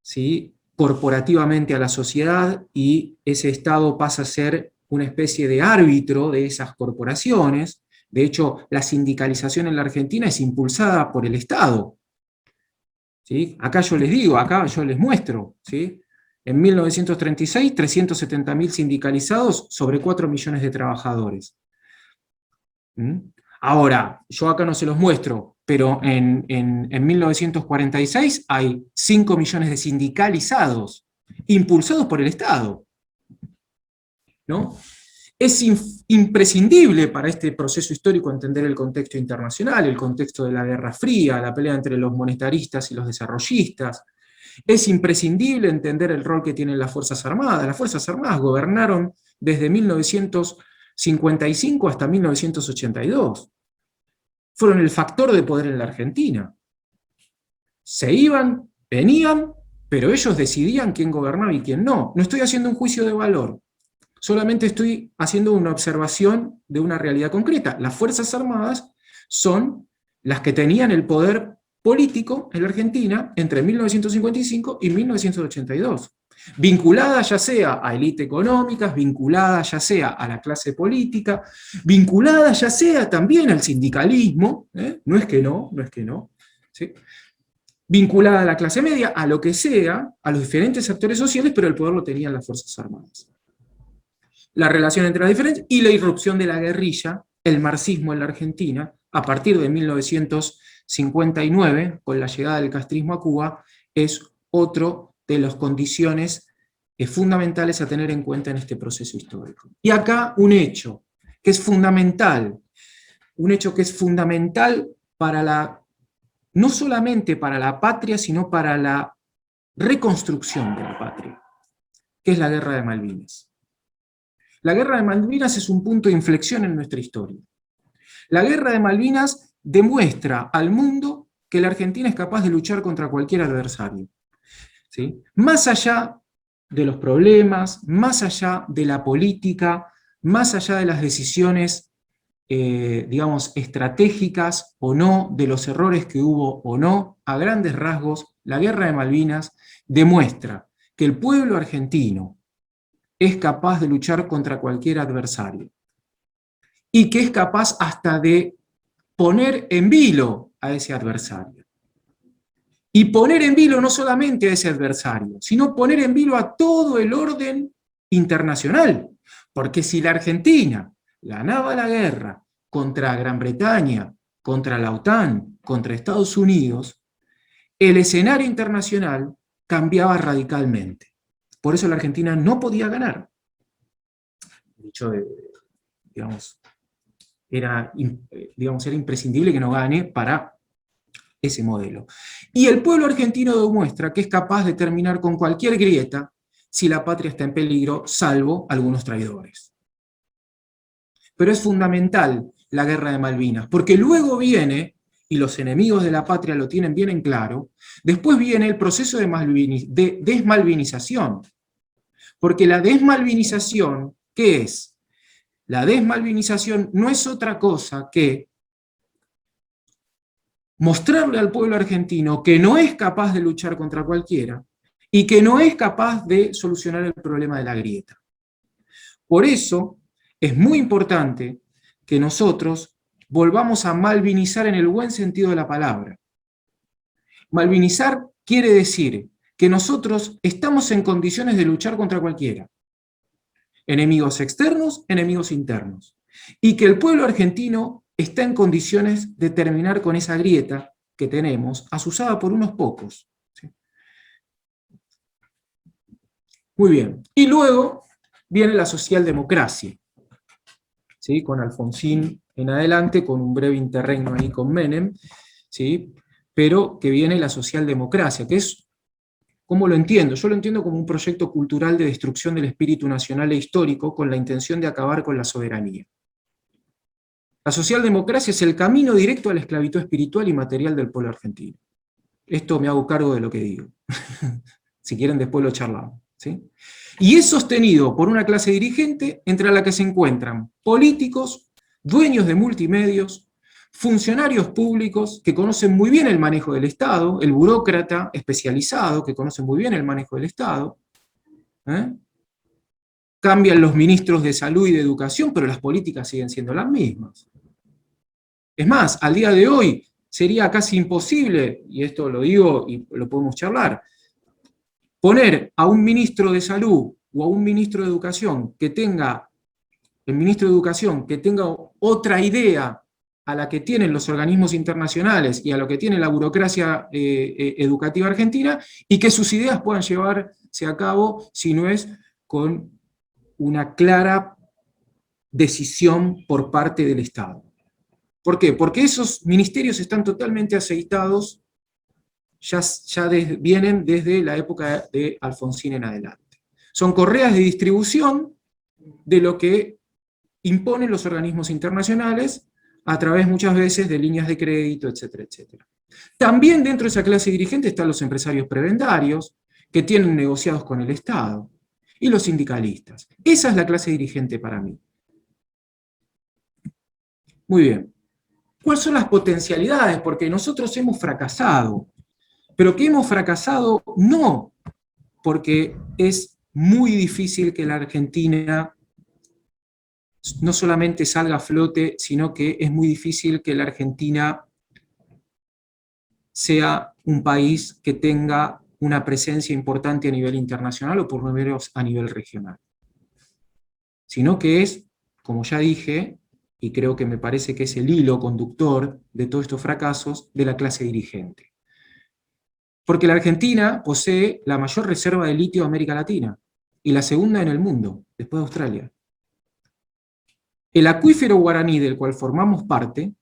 ¿sí?, corporativamente a la sociedad, y ese Estado pasa a ser una especie de árbitro de esas corporaciones. De hecho, la sindicalización en la Argentina es impulsada por el Estado. ¿Sí? Acá yo les digo, acá yo les muestro, ¿sí? En 1936, 370.000 sindicalizados sobre 4 millones de trabajadores. ¿Mm? Ahora, yo acá no se los muestro, pero en 1946 hay 5 millones de sindicalizados, impulsados por el Estado, ¿no? Es imprescindible para este proceso histórico entender el contexto internacional, el contexto de la Guerra Fría, la pelea entre los monetaristas y los desarrollistas. Es imprescindible entender el rol que tienen las Fuerzas Armadas. Las Fuerzas Armadas gobernaron desde 1955 hasta 1982. Fueron el factor de poder en la Argentina. Se iban, venían, pero ellos decidían quién gobernaba y quién no. No estoy haciendo un juicio de valor. Solamente estoy haciendo una observación de una realidad concreta. Las Fuerzas Armadas son las que tenían el poder político en la Argentina entre 1955 y 1982. Vinculadas ya sea a élites económicas, vinculadas ya sea a la clase política, vinculadas ya sea también al sindicalismo, no es que no, ¿sí? Vinculada a la clase media, a lo que sea, a los diferentes actores sociales, pero el poder lo tenían las Fuerzas Armadas. La relación entre las diferencias y la irrupción de la guerrilla, el marxismo en la Argentina, a partir de 1959, con la llegada del castrismo a Cuba, es otro de las condiciones fundamentales a tener en cuenta en este proceso histórico. Y acá un hecho que es fundamental, para no solamente para la patria, sino para la reconstrucción de la patria, que es la Guerra de Malvinas. La Guerra de Malvinas es un punto de inflexión en nuestra historia. La Guerra de Malvinas demuestra al mundo que la Argentina es capaz de luchar contra cualquier adversario. ¿Sí? Más allá de los problemas, más allá de la política, más allá de las decisiones, digamos, estratégicas o no, de los errores que hubo o no, a grandes rasgos, la Guerra de Malvinas demuestra que el pueblo argentino es capaz de luchar contra cualquier adversario, y que es capaz hasta de poner en vilo a ese adversario. Y poner en vilo no solamente a ese adversario, sino poner en vilo a todo el orden internacional. Porque si la Argentina ganaba la guerra contra Gran Bretaña, contra la OTAN, contra Estados Unidos, el escenario internacional cambiaba radicalmente. Por eso la Argentina no podía ganar. Dicho, digamos, era imprescindible que no gane para ese modelo. Y el pueblo argentino demuestra que es capaz de terminar con cualquier grieta si la patria está en peligro, salvo algunos traidores. Pero es fundamental la guerra de Malvinas, porque luego viene, y los enemigos de la patria lo tienen bien en claro, después viene el proceso de desmalvinización. Porque la desmalvinización, ¿qué es? La desmalvinización no es otra cosa que mostrarle al pueblo argentino que no es capaz de luchar contra cualquiera y que no es capaz de solucionar el problema de la grieta. Por eso es muy importante que nosotros volvamos a malvinizar en el buen sentido de la palabra. Malvinizar quiere decir que nosotros estamos en condiciones de luchar contra cualquiera. Enemigos externos, enemigos internos. Y que el pueblo argentino está en condiciones de terminar con esa grieta que tenemos, asusada por unos pocos. ¿Sí? Muy bien. Y luego viene la socialdemocracia, ¿sí? Con Alfonsín en adelante, con un breve interregno ahí con Menem, ¿sí? Pero que viene la socialdemocracia, que es, ¿cómo lo entiendo? Yo lo entiendo como un proyecto cultural de destrucción del espíritu nacional e histórico con la intención de acabar con la soberanía. La socialdemocracia es el camino directo a la esclavitud espiritual y material del pueblo argentino. Esto me hago cargo de lo que digo. Si quieren después lo charlamos. ¿Sí? Y es sostenido por una clase dirigente entre la que se encuentran políticos, dueños de multimedios, funcionarios públicos que conocen muy bien el manejo del Estado, el burócrata especializado que conoce muy bien el manejo del Estado. Cambian los ministros de salud y de educación, pero las políticas siguen siendo las mismas. Es más, al día de hoy sería casi imposible, y esto lo digo y lo podemos charlar, poner a un ministro de salud o a un ministro de educación que tenga, el ministro de educación que tenga otra idea a la que tienen los organismos internacionales y a lo que tiene la burocracia educativa argentina, y que sus ideas puedan llevarse a cabo si no es con una clara decisión por parte del Estado. ¿Por qué? Porque esos ministerios están totalmente aceitados, vienen desde la época de Alfonsín en adelante. Son correas de distribución de lo que imponen los organismos internacionales a través muchas veces de líneas de crédito, etcétera, etcétera. También dentro de esa clase dirigente están los empresarios prebendarios que tienen negociados con el Estado y los sindicalistas. Esa es la clase dirigente para mí. Muy bien. ¿Cuáles son las potencialidades? Porque nosotros hemos fracasado, pero que hemos fracasado no porque es muy difícil que la Argentina no solamente salga a flote, sino que es muy difícil que la Argentina sea un país que tenga una presencia importante a nivel internacional o por lo menos a nivel regional. Sino que es, como ya dije, y creo que me parece que es el hilo conductor de todos estos fracasos, de la clase dirigente. Porque la Argentina posee la mayor reserva de litio de América Latina, y la segunda en el mundo, después de Australia. El acuífero guaraní del cual formamos parte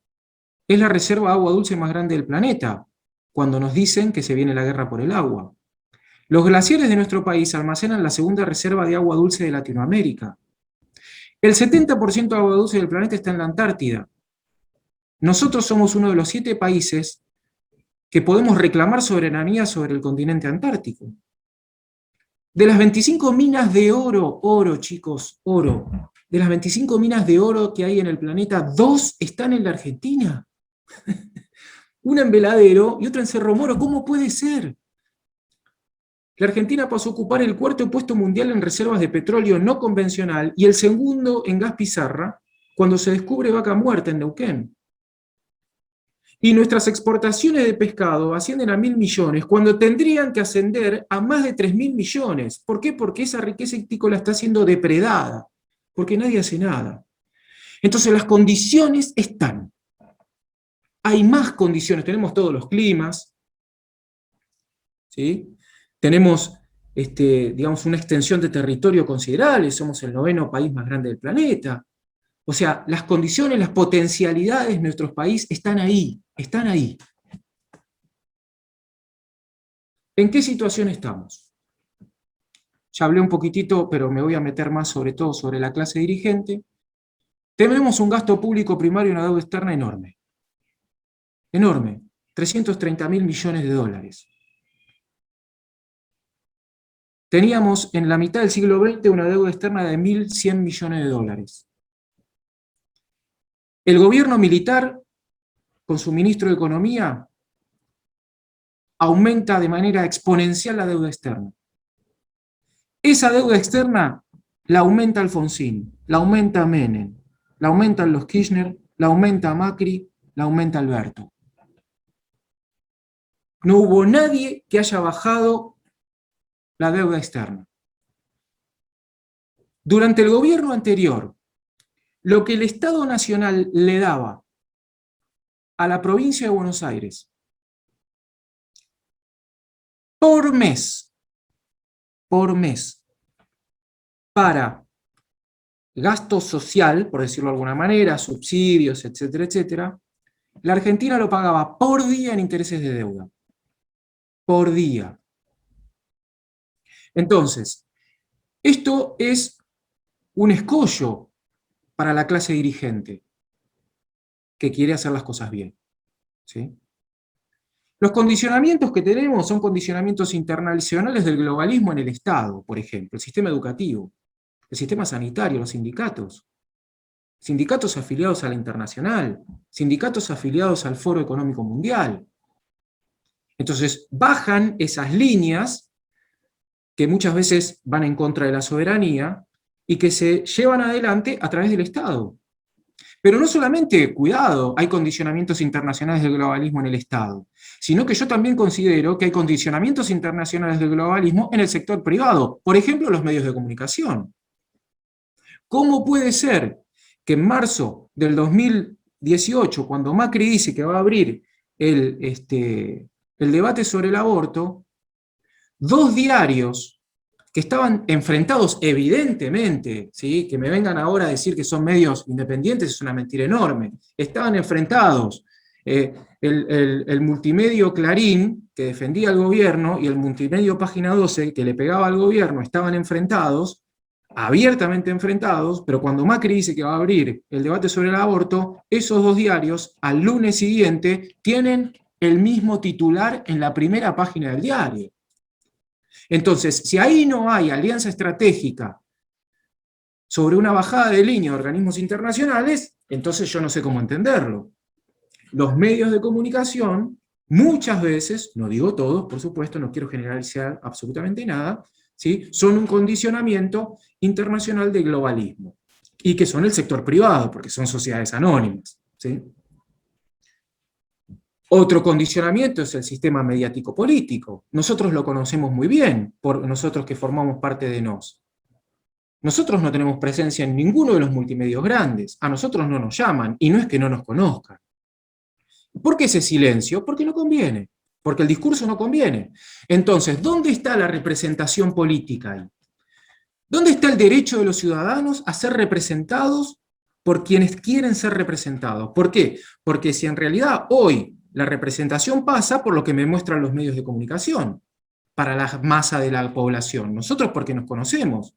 es la reserva de agua dulce más grande del planeta, cuando nos dicen que se viene la guerra por el agua. Los glaciares de nuestro país almacenan la segunda reserva de agua dulce de Latinoamérica. El 70% de agua dulce del planeta está en la Antártida. Nosotros somos uno de los 7 países que podemos reclamar soberanía sobre el continente antártico. De las 25 minas de oro, chicos, oro, de las 25 minas de oro que hay en el planeta, 2 están en la Argentina. Una en Veladero y otra en Cerro Moro. ¿Cómo puede ser? La Argentina pasó a ocupar el 4º puesto mundial en reservas de petróleo no convencional y el 2º en gas pizarra cuando se descubre Vaca Muerta en Neuquén. Y nuestras exportaciones de pescado ascienden a 1.000 millones cuando tendrían que ascender a más de 3.000 millones. ¿Por qué? Porque esa riqueza hípica está siendo depredada, porque nadie hace nada. Entonces las condiciones están. Hay más condiciones, tenemos todos los climas, ¿sí? Tenemos digamos, una extensión de territorio considerable, somos el 9º país más grande del planeta. O sea, las condiciones, las potencialidades de nuestro país están ahí, están ahí. ¿En qué situación estamos? ya hablé un poquitito, pero me voy a meter más sobre todo sobre la clase dirigente. Tenemos un gasto público primario y una deuda externa enorme. Enorme. 330.000 millones de dólares. Teníamos en la mitad del siglo XX una deuda externa de 1.100 millones de dólares. El gobierno militar, con su ministro de Economía, aumenta de manera exponencial la deuda externa. Esa deuda externa la aumenta Alfonsín, la aumenta Menem, la aumentan los Kirchner, la aumenta Macri, la aumenta Alberto. No hubo nadie que haya bajado la deuda externa. Durante el gobierno anterior, lo que el Estado Nacional le daba a la provincia de Buenos Aires por mes, para gasto social, por decirlo de alguna manera, subsidios, etcétera, etcétera, la Argentina lo pagaba por día en intereses de deuda. Por día. Entonces, esto es un escollo para la clase dirigente que quiere hacer las cosas bien. ¿Sí? Los condicionamientos que tenemos son condicionamientos internacionales del globalismo en el Estado, por ejemplo, el sistema educativo, el sistema sanitario, los sindicatos. Sindicatos afiliados a la internacional, sindicatos afiliados al Foro Económico Mundial. Entonces, bajan esas líneas que muchas veces van en contra de la soberanía y que se llevan adelante a través del Estado. Pero no solamente, cuidado, hay condicionamientos internacionales del globalismo en el Estado, sino que yo también considero que hay condicionamientos internacionales del globalismo en el sector privado, por ejemplo, los medios de comunicación. ¿Cómo puede ser que en marzo del 2018, cuando Macri dice que va a abrir el debate sobre el aborto, dos diarios que estaban enfrentados evidentemente, ¿sí? Que me vengan ahora a decir que son medios independientes es una mentira enorme, estaban enfrentados, el multimedio Clarín, que defendía al gobierno, y el multimedio Página 12, que le pegaba al gobierno, estaban enfrentados, abiertamente enfrentados, pero cuando Macri dice que va a abrir el debate sobre el aborto, esos dos diarios, al lunes siguiente, tienen el mismo titular en la primera página del diario. Entonces, si ahí no hay alianza estratégica sobre una bajada de línea de organismos internacionales, entonces yo no sé cómo entenderlo. Los medios de comunicación, muchas veces, no digo todos, por supuesto, no quiero generalizar absolutamente nada, ¿sí? Son un condicionamiento internacional de globalismo, y que son el sector privado, porque son sociedades anónimas, ¿sí? Otro condicionamiento es el sistema mediático-político. Nosotros lo conocemos muy bien, por nosotros que formamos parte de NOS. Nosotros no tenemos presencia en ninguno de los multimedios grandes. A nosotros no nos llaman, y no es que no nos conozcan. ¿Por qué ese silencio? Porque no conviene. Porque el discurso no conviene. Entonces, ¿dónde está la representación política ahí? ¿Dónde está el derecho de los ciudadanos a ser representados por quienes quieren ser representados? ¿Por qué? Porque si en realidad hoy la representación pasa por lo que me muestran los medios de comunicación, para la masa de la población. Nosotros porque nos conocemos.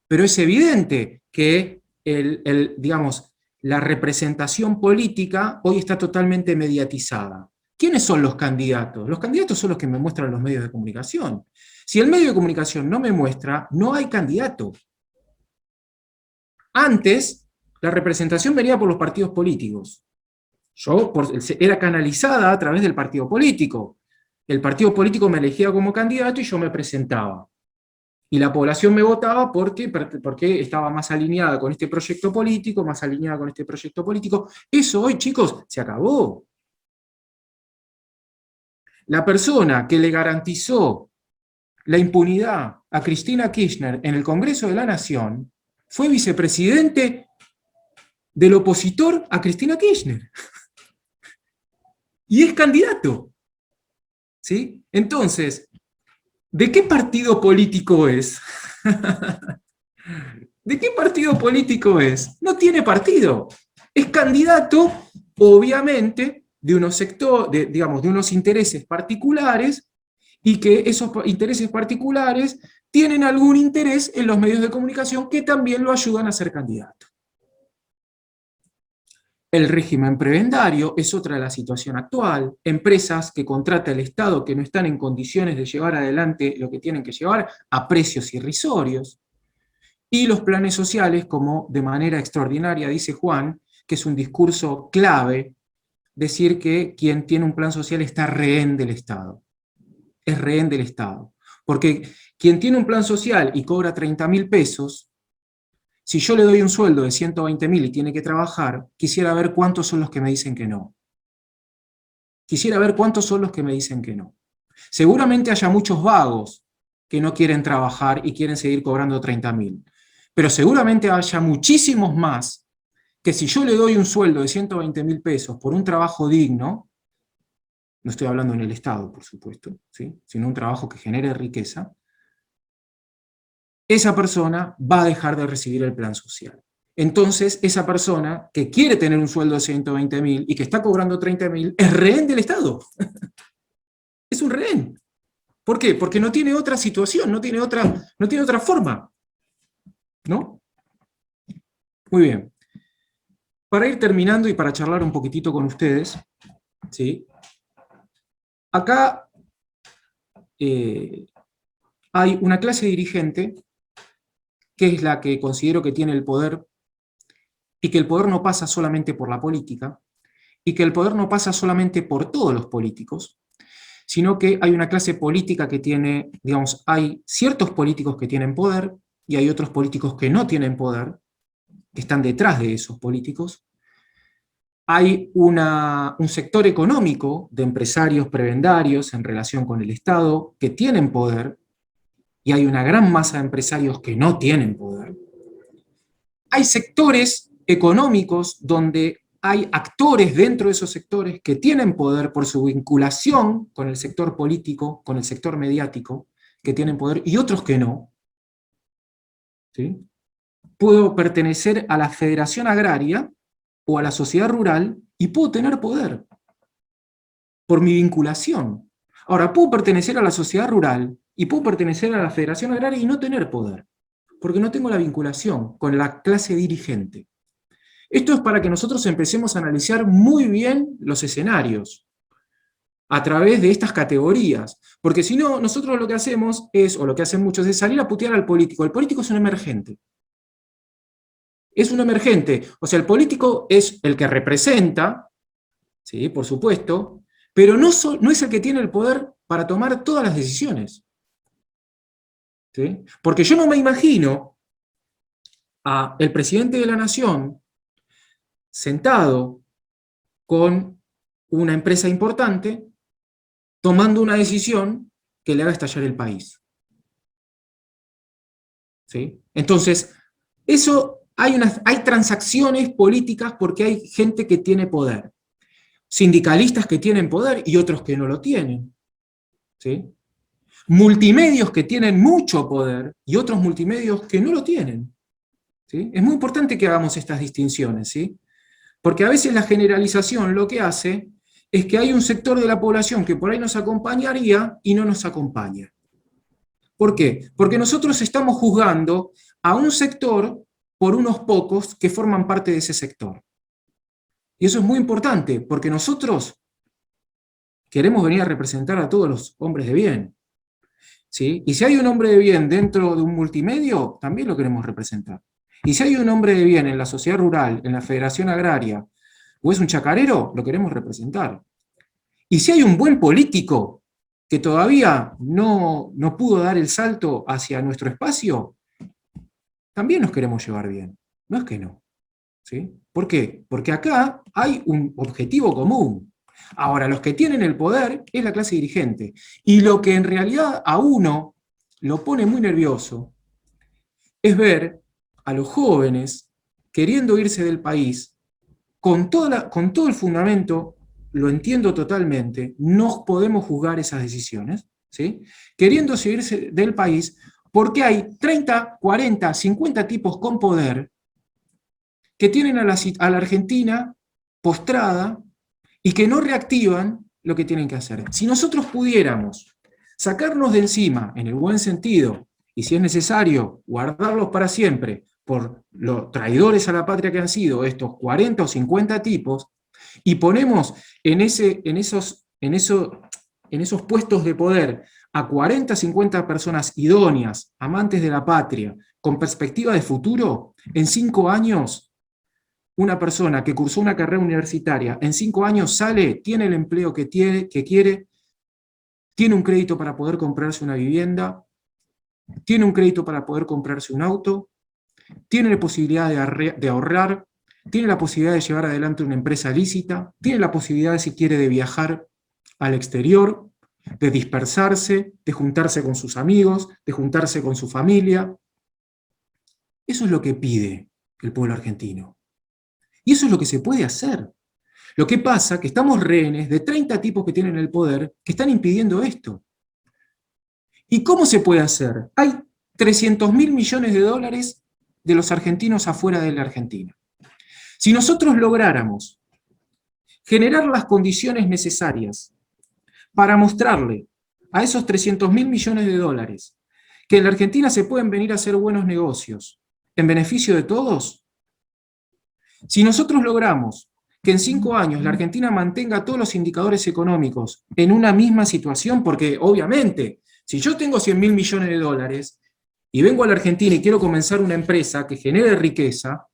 Pero es evidente que digamos, la representación política hoy está totalmente mediatizada. ¿Quiénes son los candidatos? Los candidatos son los que me muestran los medios de comunicación. Si el medio de comunicación no me muestra, no hay candidato. Antes, la representación venía por los partidos políticos. Era canalizada a través del partido político. El partido político me elegía como candidato y yo me presentaba. Y la población me votaba porque estaba más alineada con este proyecto político, más alineada con este proyecto político. Eso hoy, chicos, se acabó. La persona que le garantizó la impunidad a Cristina Kirchner en el Congreso de la Nación fue vicepresidente del opositor a Cristina Kirchner. Y es candidato. ¿Sí? Entonces, ¿de qué partido político es? ¿De qué partido político es? No tiene partido. Es candidato, obviamente, de unos sectores, de unos intereses particulares, y que esos intereses particulares tienen algún interés en los medios de comunicación que también lo ayudan a ser candidato. El régimen prebendario es otra de la situación actual. Empresas que contrata el Estado que no están en condiciones de llevar adelante lo que tienen que llevar a precios irrisorios. Y los planes sociales, como de manera extraordinaria dice Juan, que es un discurso clave, decir que quien tiene un plan social está rehén del Estado. Es rehén del Estado. Porque quien tiene un plan social y cobra 30.000 pesos, si yo le doy un sueldo de 120.000 y tiene que trabajar, quisiera ver cuántos son los que me dicen que no. Quisiera ver cuántos son los que me dicen que no. Seguramente haya muchos vagos que no quieren trabajar y quieren seguir cobrando 30.000. Pero seguramente haya muchísimos más que si yo le doy un sueldo de 120.000 pesos por un trabajo digno, no estoy hablando en el Estado, por supuesto, ¿sí?, sino un trabajo que genere riqueza, esa persona va a dejar de recibir el plan social. Entonces, esa persona que quiere tener un sueldo de 120.000 y que está cobrando 30.000, es rehén del Estado. Es un rehén. ¿Por qué? Porque no tiene otra situación, no tiene otra forma. ¿No? Muy bien. Para ir terminando y para charlar un poquitito con ustedes, ¿sí?, acá hay una clase dirigente que es la que considero que tiene el poder, y que el poder no pasa solamente por la política, y que el poder no pasa solamente por todos los políticos, sino que hay una clase política que tiene, digamos, hay ciertos políticos que tienen poder, y hay otros políticos que no tienen poder, que están detrás de esos políticos. Hay un sector económico de empresarios prebendarios en relación con el Estado que tienen poder, y hay una gran masa de empresarios que no tienen poder. Hay sectores económicos donde hay actores dentro de esos sectores que tienen poder por su vinculación con el sector político, con el sector mediático, que tienen poder, y otros que no. ¿Sí? Puedo pertenecer a la Federación Agraria o a la sociedad rural y puedo tener poder por mi vinculación. Ahora, puedo pertenecer a la sociedad rural y puedo pertenecer a la Federación Agraria y no tener poder, porque no tengo la vinculación con la clase dirigente. Esto es para que nosotros empecemos a analizar muy bien los escenarios a través de estas categorías, porque si no, nosotros lo que hacemos es, o lo que hacen muchos, es salir a putear al político. El político es un emergente. Es un emergente, o sea, el político es el que representa, ¿sí?, por supuesto, pero no es el que tiene el poder para tomar todas las decisiones. ¿Sí? Porque yo no me imagino a el presidente de la nación sentado con una empresa importante tomando una decisión que le haga estallar el país. ¿Sí? Entonces, hay transacciones políticas porque hay gente que tiene poder. Sindicalistas que tienen poder y otros que no lo tienen. ¿Sí? Multimedios que tienen mucho poder y otros multimedios que no lo tienen. ¿Sí? Es muy importante que hagamos estas distinciones, ¿sí? Porque a veces la generalización lo que hace es que hay un sector de la población que por ahí nos acompañaría y no nos acompaña. ¿Por qué? Porque nosotros estamos juzgando a un sector por unos pocos que forman parte de ese sector. Y eso es muy importante, porque nosotros queremos venir a representar a todos los hombres de bien. ¿Sí? Y si hay un hombre de bien dentro de un multimedio, también lo queremos representar. Y si hay un hombre de bien en la sociedad rural, en la Federación Agraria, o es un chacarero, lo queremos representar. Y si hay un buen político que todavía no pudo dar el salto hacia nuestro espacio, también nos queremos llevar bien. No es que no. ¿Sí? ¿Por qué? Porque acá hay un objetivo común. Ahora, los que tienen el poder es la clase dirigente. Y lo que en realidad a uno lo pone muy nervioso es ver a los jóvenes queriendo irse del país con todo el fundamento, lo entiendo totalmente, no podemos juzgar esas decisiones, ¿sí?, queriendo irse del país porque hay 30, 40, 50 tipos con poder que tienen a la Argentina postrada y que no reactivan lo que tienen que hacer. Si nosotros pudiéramos sacarnos de encima, en el buen sentido, y si es necesario, guardarlos para siempre, por los traidores a la patria que han sido estos 40 o 50 tipos, y ponemos en esos puestos de poder a 40, 50 personas idóneas, amantes de la patria, con perspectiva de futuro, en 5 años, una persona que cursó una carrera universitaria, en 5 años sale, tiene el empleo que quiere, tiene un crédito para poder comprarse una vivienda, tiene un crédito para poder comprarse un auto, tiene la posibilidad de ahorrar, tiene la posibilidad de llevar adelante una empresa lícita, tiene la posibilidad, si quiere, de viajar al exterior, de dispersarse, de juntarse con sus amigos, de juntarse con su familia. Eso es lo que pide el pueblo argentino. Y eso es lo que se puede hacer. Lo que pasa es que estamos rehenes de 30 tipos que tienen el poder que están impidiendo esto. ¿Y cómo se puede hacer? Hay 300.000 millones de dólares de los argentinos afuera de la Argentina. Si nosotros lográramos generar las condiciones necesarias para mostrarle a esos 300.000 millones de dólares que en la Argentina se pueden venir a hacer buenos negocios en beneficio de todos, si nosotros logramos que en 5 años la Argentina mantenga todos los indicadores económicos en una misma situación, porque obviamente, si yo tengo 100.000 millones de dólares y vengo a la Argentina y quiero comenzar una empresa que genere riqueza,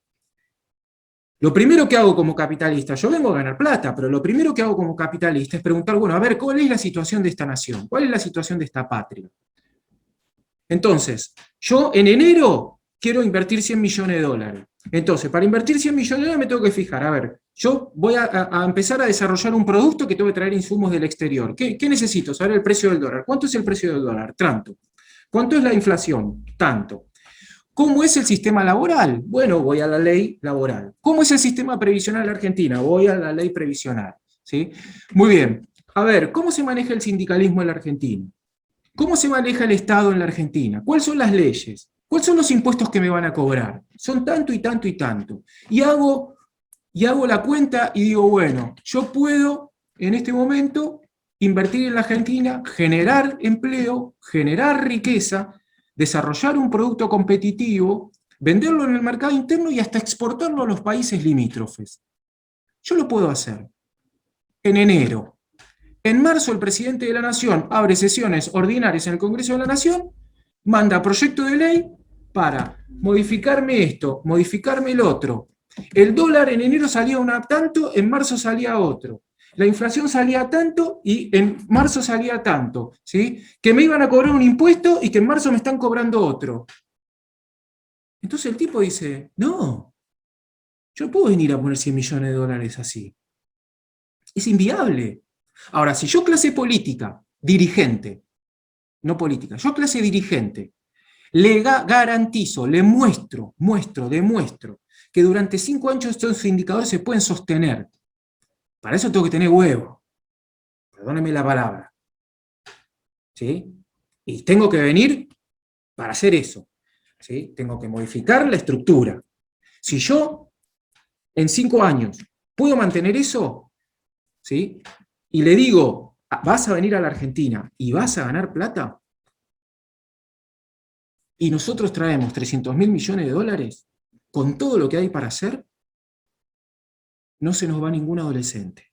lo primero que hago como capitalista, yo vengo a ganar plata, pero lo primero que hago como capitalista es preguntar, bueno, a ver, ¿cuál es la situación de esta nación? ¿Cuál es la situación de esta patria? Entonces, yo en enero quiero invertir 100 millones de dólares. Entonces, para invertir 100 millones de dólares me tengo que fijar, a ver, yo voy a empezar a desarrollar un producto que tengo que traer insumos del exterior. ¿Qué necesito? Saber el precio del dólar. ¿Cuánto es el precio del dólar? Tanto. ¿Cuánto es la inflación? Tanto. ¿Cómo es el sistema laboral? Bueno, voy a la ley laboral. ¿Cómo es el sistema previsional en Argentina? Voy a la ley previsional. ¿Sí? Muy bien. A ver, ¿cómo se maneja el sindicalismo en la Argentina? ¿Cómo se maneja el Estado en la Argentina? ¿Cuáles son las leyes? ¿Cuáles son los impuestos que me van a cobrar? Son tanto y tanto y tanto. Y hago la cuenta y digo, bueno, yo puedo en este momento invertir en la Argentina, generar empleo, generar riqueza, desarrollar un producto competitivo, venderlo en el mercado interno y hasta exportarlo a los países limítrofes. Yo lo puedo hacer en enero. En marzo el presidente de la Nación abre sesiones ordinarias en el Congreso de la Nación, manda proyecto de ley para modificarme esto, modificarme el otro. El dólar en enero salía tanto, en marzo salía otro. La inflación salía tanto y en marzo salía tanto. ¿Sí? Que me iban a cobrar un impuesto y que en marzo me están cobrando otro. Entonces el tipo dice, no, yo no puedo venir a poner 100 millones de dólares así. Es inviable. Ahora, si yo clase política, dirigente, no política, yo clase dirigente, le garantizo, le demuestro que durante 5 años estos indicadores se pueden sostener. Para eso tengo que tener huevo. Perdóneme la palabra. ¿Sí? Y tengo que venir para hacer eso. ¿Sí? Tengo que modificar la estructura. Si yo en 5 años puedo mantener eso, ¿sí? Y le digo, vas a venir a la Argentina y vas a ganar plata, y nosotros traemos 300.000 millones de dólares, con todo lo que hay para hacer, no se nos va ningún adolescente,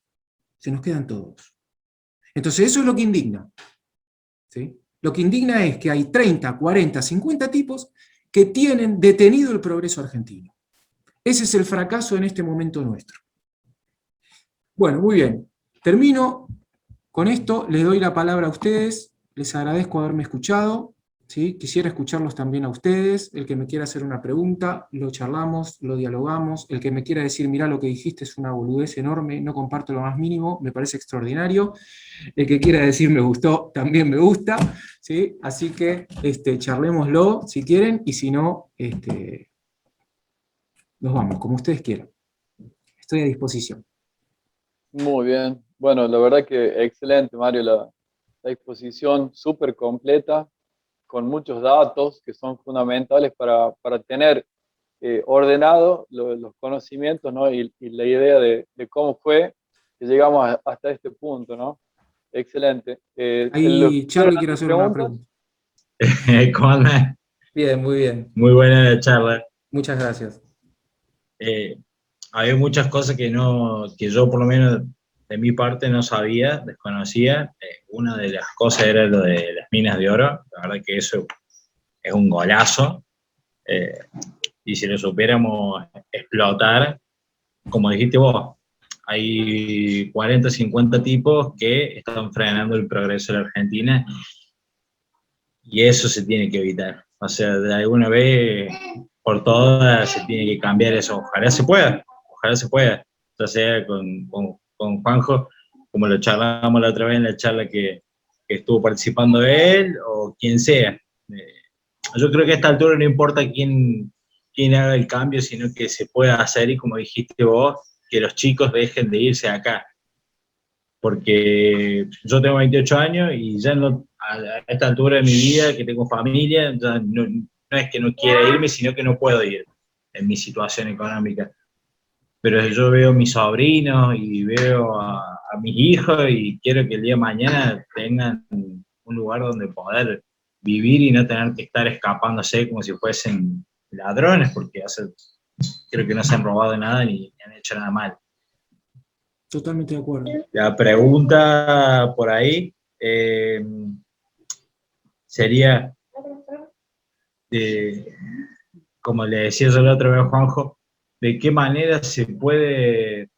se nos quedan todos. Entonces eso es lo que indigna. ¿Sí? Lo que indigna es que hay 30, 40, 50 tipos que tienen detenido el progreso argentino. Ese es el fracaso en este momento nuestro. Bueno, muy bien. Termino con esto, les doy la palabra a ustedes, les agradezco haberme escuchado. ¿Sí? Quisiera escucharlos también a ustedes, el que me quiera hacer una pregunta, lo charlamos, lo dialogamos, el que me quiera decir, mirá, lo que dijiste es una boludez enorme, no comparto lo más mínimo, me parece extraordinario, el que quiera decir me gustó, también me gusta, ¿sí? Así que charlémoslo si quieren, y si no, nos vamos, como ustedes quieran. Estoy a disposición. Muy bien. Bueno, la verdad que excelente, Mario, la exposición súper completa, con muchos datos que son fundamentales para tener ordenado los conocimientos, ¿no? Y la idea de cómo fue que llegamos hasta este punto, ¿no? excelente. Ahí ¿Quiero Charlie quiere hacer una preguntas? pregunta. ¿Cómo andás? Bien, muy bien. Muy buena la charla. Muchas gracias. Eh, Había muchas cosas que yo por lo menos de mi parte no sabía, desconocía. Una de las cosas era lo de las minas de oro. La verdad que eso es un golazo. Eh, y si lo supiéramos explotar, como dijiste vos, hay 40, 50 tipos que están frenando el progreso de la Argentina y eso se tiene que evitar. O sea, de alguna vez por todas se tiene que cambiar eso. Ojalá se pueda, ya sea con Juanjo, como lo charlamos la otra vez en la charla que estuvo participando él, o quien sea. Yo creo que a esta altura no importa quién haga el cambio, sino que se pueda hacer, y como dijiste vos, que los chicos dejen de irse acá. Porque yo tengo 28 años y ya no, a esta altura de mi vida, que tengo familia, ya no es que no quiera irme, sino que no puedo ir en mi situación económica. Pero yo veo a mis sobrinos y veo a mis hijos y quiero que el día de mañana tengan un lugar donde poder vivir y no tener que estar escapándose como si fuesen ladrones, porque creo que no se han robado nada ni han hecho nada mal. Totalmente de acuerdo. La pregunta por ahí sería, como le decía yo la otra vez a Juanjo, ¿de qué manera se puede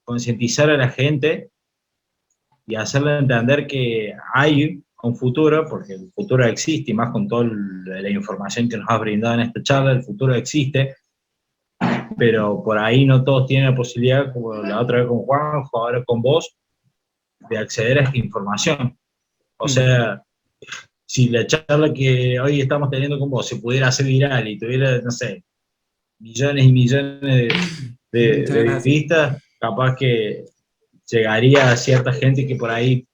concientizar a la gente y hacerle entender que hay un futuro, porque el futuro existe, y más con toda la información que nos has brindado en esta charla, el futuro existe, pero por ahí no todos tienen la posibilidad, como la otra vez con Juanjo, ahora con vos, de acceder a esta información. O sea, si la charla que hoy estamos teniendo con vos se pudiera hacer viral y tuviera, no sé, millones y millones de vistas, capaz que llegaría a cierta gente que por ahí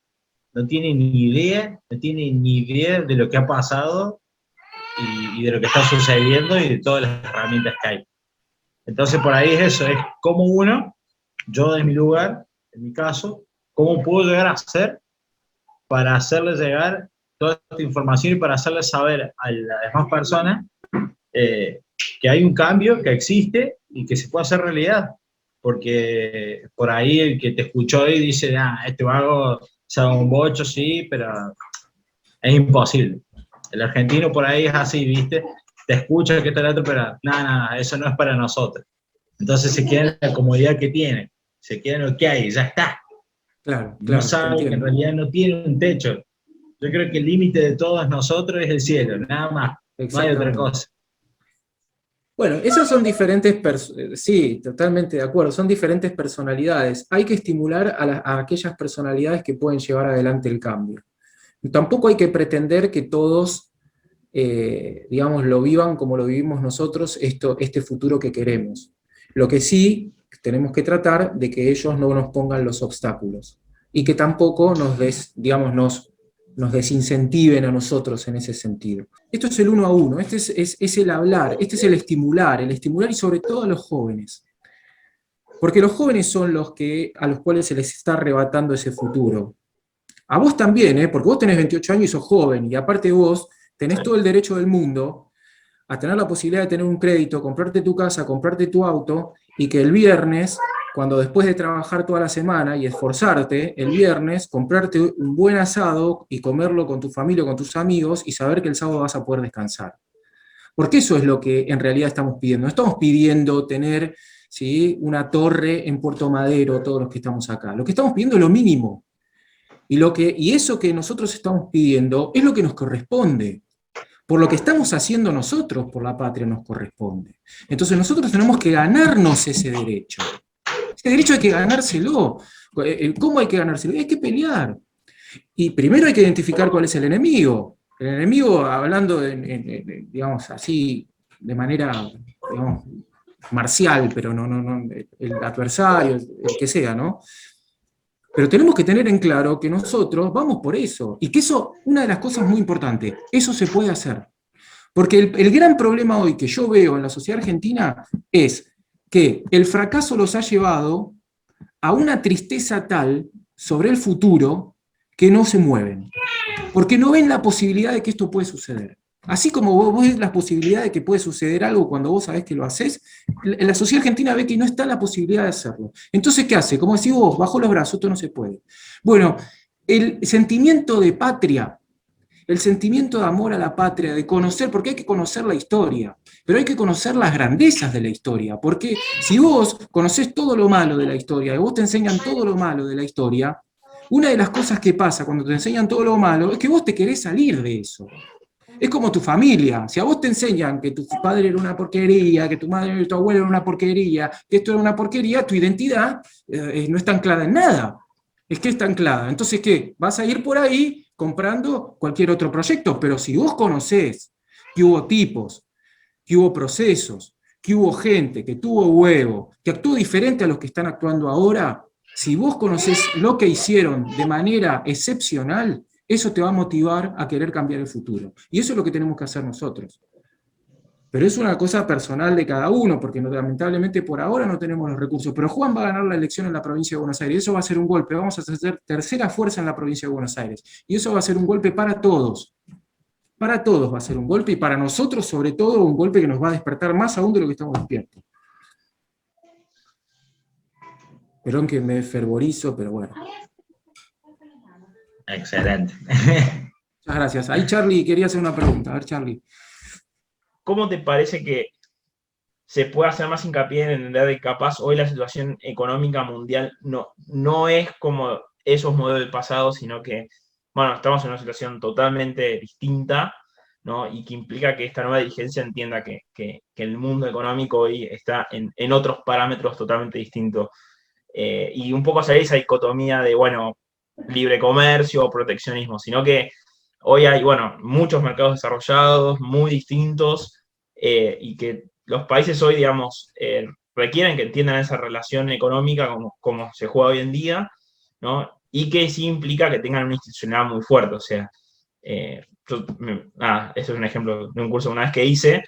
no tiene ni idea de lo que ha pasado y de lo que está sucediendo y de todas las herramientas que hay. Entonces por ahí es eso, es como yo de mi lugar, en mi caso, cómo puedo llegar a hacer para hacerle llegar toda esta información y para hacerle saber a las demás personas que hay un cambio, que existe y que se puede hacer realidad. Porque por ahí el que te escuchó y dice, este vago sabe un bocho, sí, pero es imposible. El argentino por ahí es así, ¿viste? Te escucha que está el otro, pero no, eso no es para nosotros. Entonces se queda en la comodidad que tiene, se queda en lo que hay, ya está. Claro, No sabe que en realidad no tiene un techo. Yo creo que el límite de todos nosotros es el cielo, nada más, no hay otra cosa. Bueno, esas son diferentes, sí, totalmente de acuerdo, son diferentes personalidades. Hay que estimular a aquellas personalidades que pueden llevar adelante el cambio. Tampoco hay que pretender que todos, digamos, lo vivan como lo vivimos nosotros, este futuro que queremos. Lo que sí tenemos que tratar de que ellos no nos pongan los obstáculos y que tampoco nos desincentiven a nosotros en ese sentido. Esto es el uno a uno, este es el hablar, este es el estimular y sobre todo a los jóvenes. Porque los jóvenes son a los cuales se les está arrebatando ese futuro. A vos también, porque vos tenés 28 años y sos joven, y aparte vos tenés todo el derecho del mundo a tener la posibilidad de tener un crédito, comprarte tu casa, comprarte tu auto, y que el viernes, cuando después de trabajar toda la semana y esforzarte, el viernes, comprarte un buen asado y comerlo con tu familia o con tus amigos y saber que el sábado vas a poder descansar. Porque eso es lo que en realidad estamos pidiendo. No estamos pidiendo tener, ¿sí?, una torre en Puerto Madero, todos los que estamos acá. Lo que estamos pidiendo es lo mínimo. Y eso que nosotros estamos pidiendo es lo que nos corresponde. Por lo que estamos haciendo nosotros por la patria nos corresponde. Entonces nosotros tenemos que ganarnos ese derecho. Ese derecho hay que ganárselo. ¿Cómo hay que ganárselo? Hay que pelear. Y primero hay que identificar cuál es el enemigo. El enemigo, hablando, digamos así, de manera, digamos, marcial, pero no el adversario, el que sea, ¿no? Pero tenemos que tener en claro que nosotros vamos por eso, y que eso, una de las cosas muy importantes, eso se puede hacer. Porque el gran problema hoy que yo veo en la sociedad argentina es que el fracaso los ha llevado a una tristeza tal, sobre el futuro que no se mueven, porque no ven la posibilidad de que esto puede suceder. Así como vos ves la posibilidad de que puede suceder algo cuando vos sabés que lo haces, la sociedad argentina ve que no está la posibilidad de hacerlo. Entonces, ¿qué hace? Como decís vos, bajó los brazos, esto no se puede. Bueno, el sentimiento de patria, el sentimiento de amor a la patria, de conocer, porque hay que conocer la historia, pero hay que conocer las grandezas de la historia, porque si vos conocés todo lo malo de la historia, y vos te enseñan todo lo malo de la historia, una de las cosas que pasa cuando te enseñan todo lo malo es que vos te querés salir de eso. Es como tu familia. Si a vos te enseñan que tu padre era una porquería, que tu madre y tu abuelo era una porquería, que esto era una porquería, tu identidad no está anclada en nada. Es que está anclada. Entonces, ¿qué? Vas a ir por ahí comprando cualquier otro proyecto, pero si vos conocés que hubo tipos, que hubo procesos, que hubo gente, que tuvo huevo, que actuó diferente a los que están actuando ahora, si vos conocés lo que hicieron de manera excepcional, eso te va a motivar a querer cambiar el futuro. Y eso es lo que tenemos que hacer nosotros. Pero es una cosa personal de cada uno, porque lamentablemente por ahora no tenemos los recursos. Pero Juan va a ganar la elección en la provincia de Buenos Aires. Eso va a ser un golpe. Vamos a hacer tercera fuerza en la provincia de Buenos Aires. Y eso va a ser un golpe para todos. Para todos va a ser un golpe, y para nosotros, sobre todo, un golpe que nos va a despertar más aún de lo que estamos despiertos. Perdón que me fervorizo, pero bueno. Excelente. Muchas gracias. Ahí Charlie quería hacer una pregunta. A ver, Charlie. ¿Cómo te parece que se puede hacer más hincapié en entender que capaz hoy la situación económica mundial no es como esos modelos del pasado, sino que, bueno, estamos en una situación totalmente distinta, ¿no? Y que implica que esta nueva dirigencia entienda que el mundo económico hoy está en otros parámetros totalmente distintos. Y un poco hacer esa dicotomía de, bueno, libre comercio o proteccionismo, sino que hoy hay, bueno, muchos mercados desarrollados, muy distintos, y que los países hoy, digamos, requieren que entiendan esa relación económica como se juega hoy en día, ¿no? Y que sí implica que tengan una institucionalidad muy fuerte. O sea, eso es un ejemplo de un curso una vez que hice.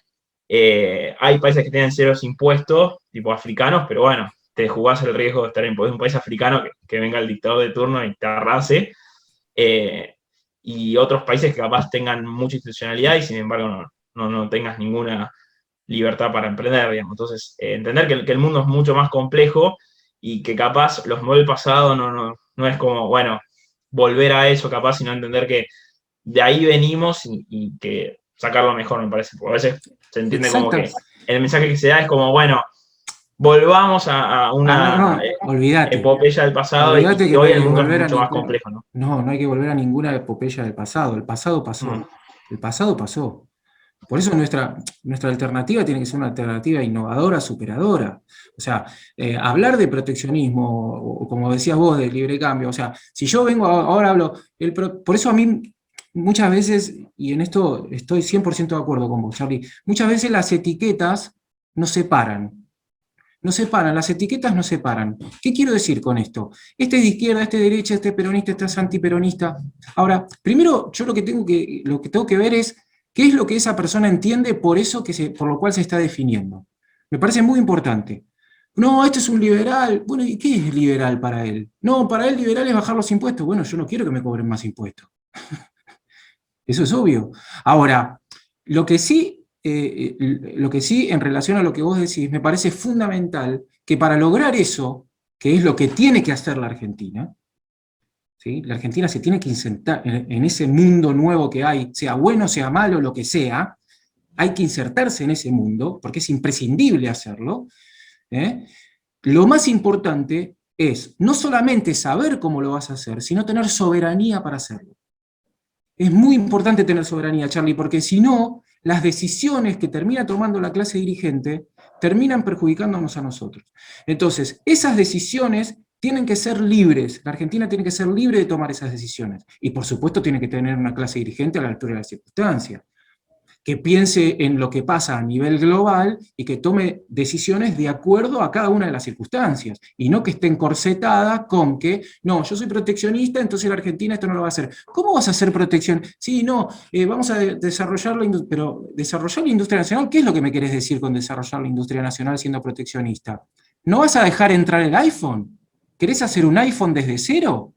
Hay países que tienen ceros impuestos, tipo africanos, pero bueno, te jugás el riesgo de estar en un país africano que venga el dictador de turno y te arrase. Y otros países que capaz tengan mucha institucionalidad y sin embargo no tengas ninguna libertad para emprender, digamos. Entonces, entender que el mundo es mucho más complejo y que capaz los modelos del pasado no es como, bueno, volver a eso capaz, sino entender que de ahí venimos y que sacarlo mejor, me parece. Porque a veces se entiende como que el mensaje que se da es como, bueno, volvamos a una epopeya del pasado, y que hoy el mundo es mucho más complejo, ¿no? No hay que volver a ninguna epopeya del pasado. El pasado pasó. El pasado pasó. Por eso nuestra alternativa tiene que ser una alternativa innovadora, superadora. O sea, hablar de proteccionismo, o como decías vos, de libre cambio, o sea, si yo vengo, ahora hablo, por eso a mí muchas veces, y en esto estoy 100% de acuerdo con vos, Charlie, muchas veces las etiquetas nos separan. Nos separan, las etiquetas nos separan. ¿Qué quiero decir con esto? Este es de izquierda, este es de derecha, este es peronista, este es antiperonista. Ahora, primero, yo lo que tengo que ver es qué es lo que esa persona entiende por lo cual se está definiendo. Me parece muy importante. No, este es un liberal. Bueno, ¿y qué es liberal para él? No, para él liberal es bajar los impuestos. Bueno, yo no quiero que me cobren más impuestos. Eso es obvio. Ahora, lo que sí, en relación a lo que vos decís, me parece fundamental que para lograr eso, que es lo que tiene que hacer la Argentina, ¿sí? La Argentina se tiene que insertar en ese mundo nuevo que hay, sea bueno, sea malo, lo que sea, hay que insertarse en ese mundo, porque es imprescindible hacerlo. Lo más importante es no solamente saber cómo lo vas a hacer, sino tener soberanía para hacerlo. Es muy importante tener soberanía, Charlie, porque si no, las decisiones que termina tomando la clase dirigente terminan perjudicándonos a nosotros. Entonces, esas decisiones tienen que ser libres. La Argentina tiene que ser libre de tomar esas decisiones. Y por supuesto tiene que tener una clase dirigente a la altura de las circunstancias, que piense en lo que pasa a nivel global y que tome decisiones de acuerdo a cada una de las circunstancias, y no que esté encorsetada con que, no, yo soy proteccionista, entonces la Argentina esto no lo va a hacer. ¿Cómo vas a hacer protección? Sí, no, vamos a desarrollar la industria, pero desarrollar la industria nacional, ¿qué es lo que me querés decir con desarrollar la industria nacional siendo proteccionista? ¿No vas a dejar entrar el iPhone? ¿Querés hacer un iPhone desde cero?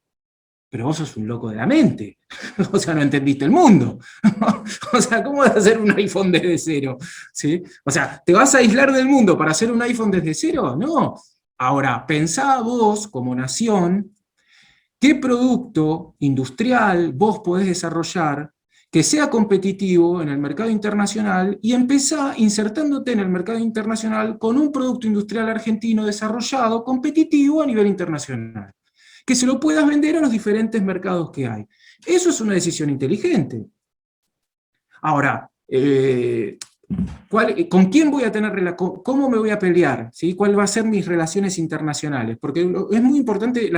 pero vos sos un loco de la mente. O sea, no entendiste el mundo. O sea, ¿cómo vas a hacer un iPhone desde cero? ¿Sí? O sea, ¿te vas a aislar del mundo para hacer un iPhone desde cero? No. Ahora, pensá vos, como nación, qué producto industrial vos podés desarrollar que sea competitivo en el mercado internacional, y empezá insertándote en el mercado internacional con un producto industrial argentino desarrollado, competitivo a nivel internacional, que se lo puedas vender a los diferentes mercados que hay. Eso es una decisión inteligente. Ahora, ¿con quién voy a tener relación? ¿Cómo me voy a pelear? ¿Sí? ¿Cuál va a ser mis relaciones internacionales? Porque es muy importante,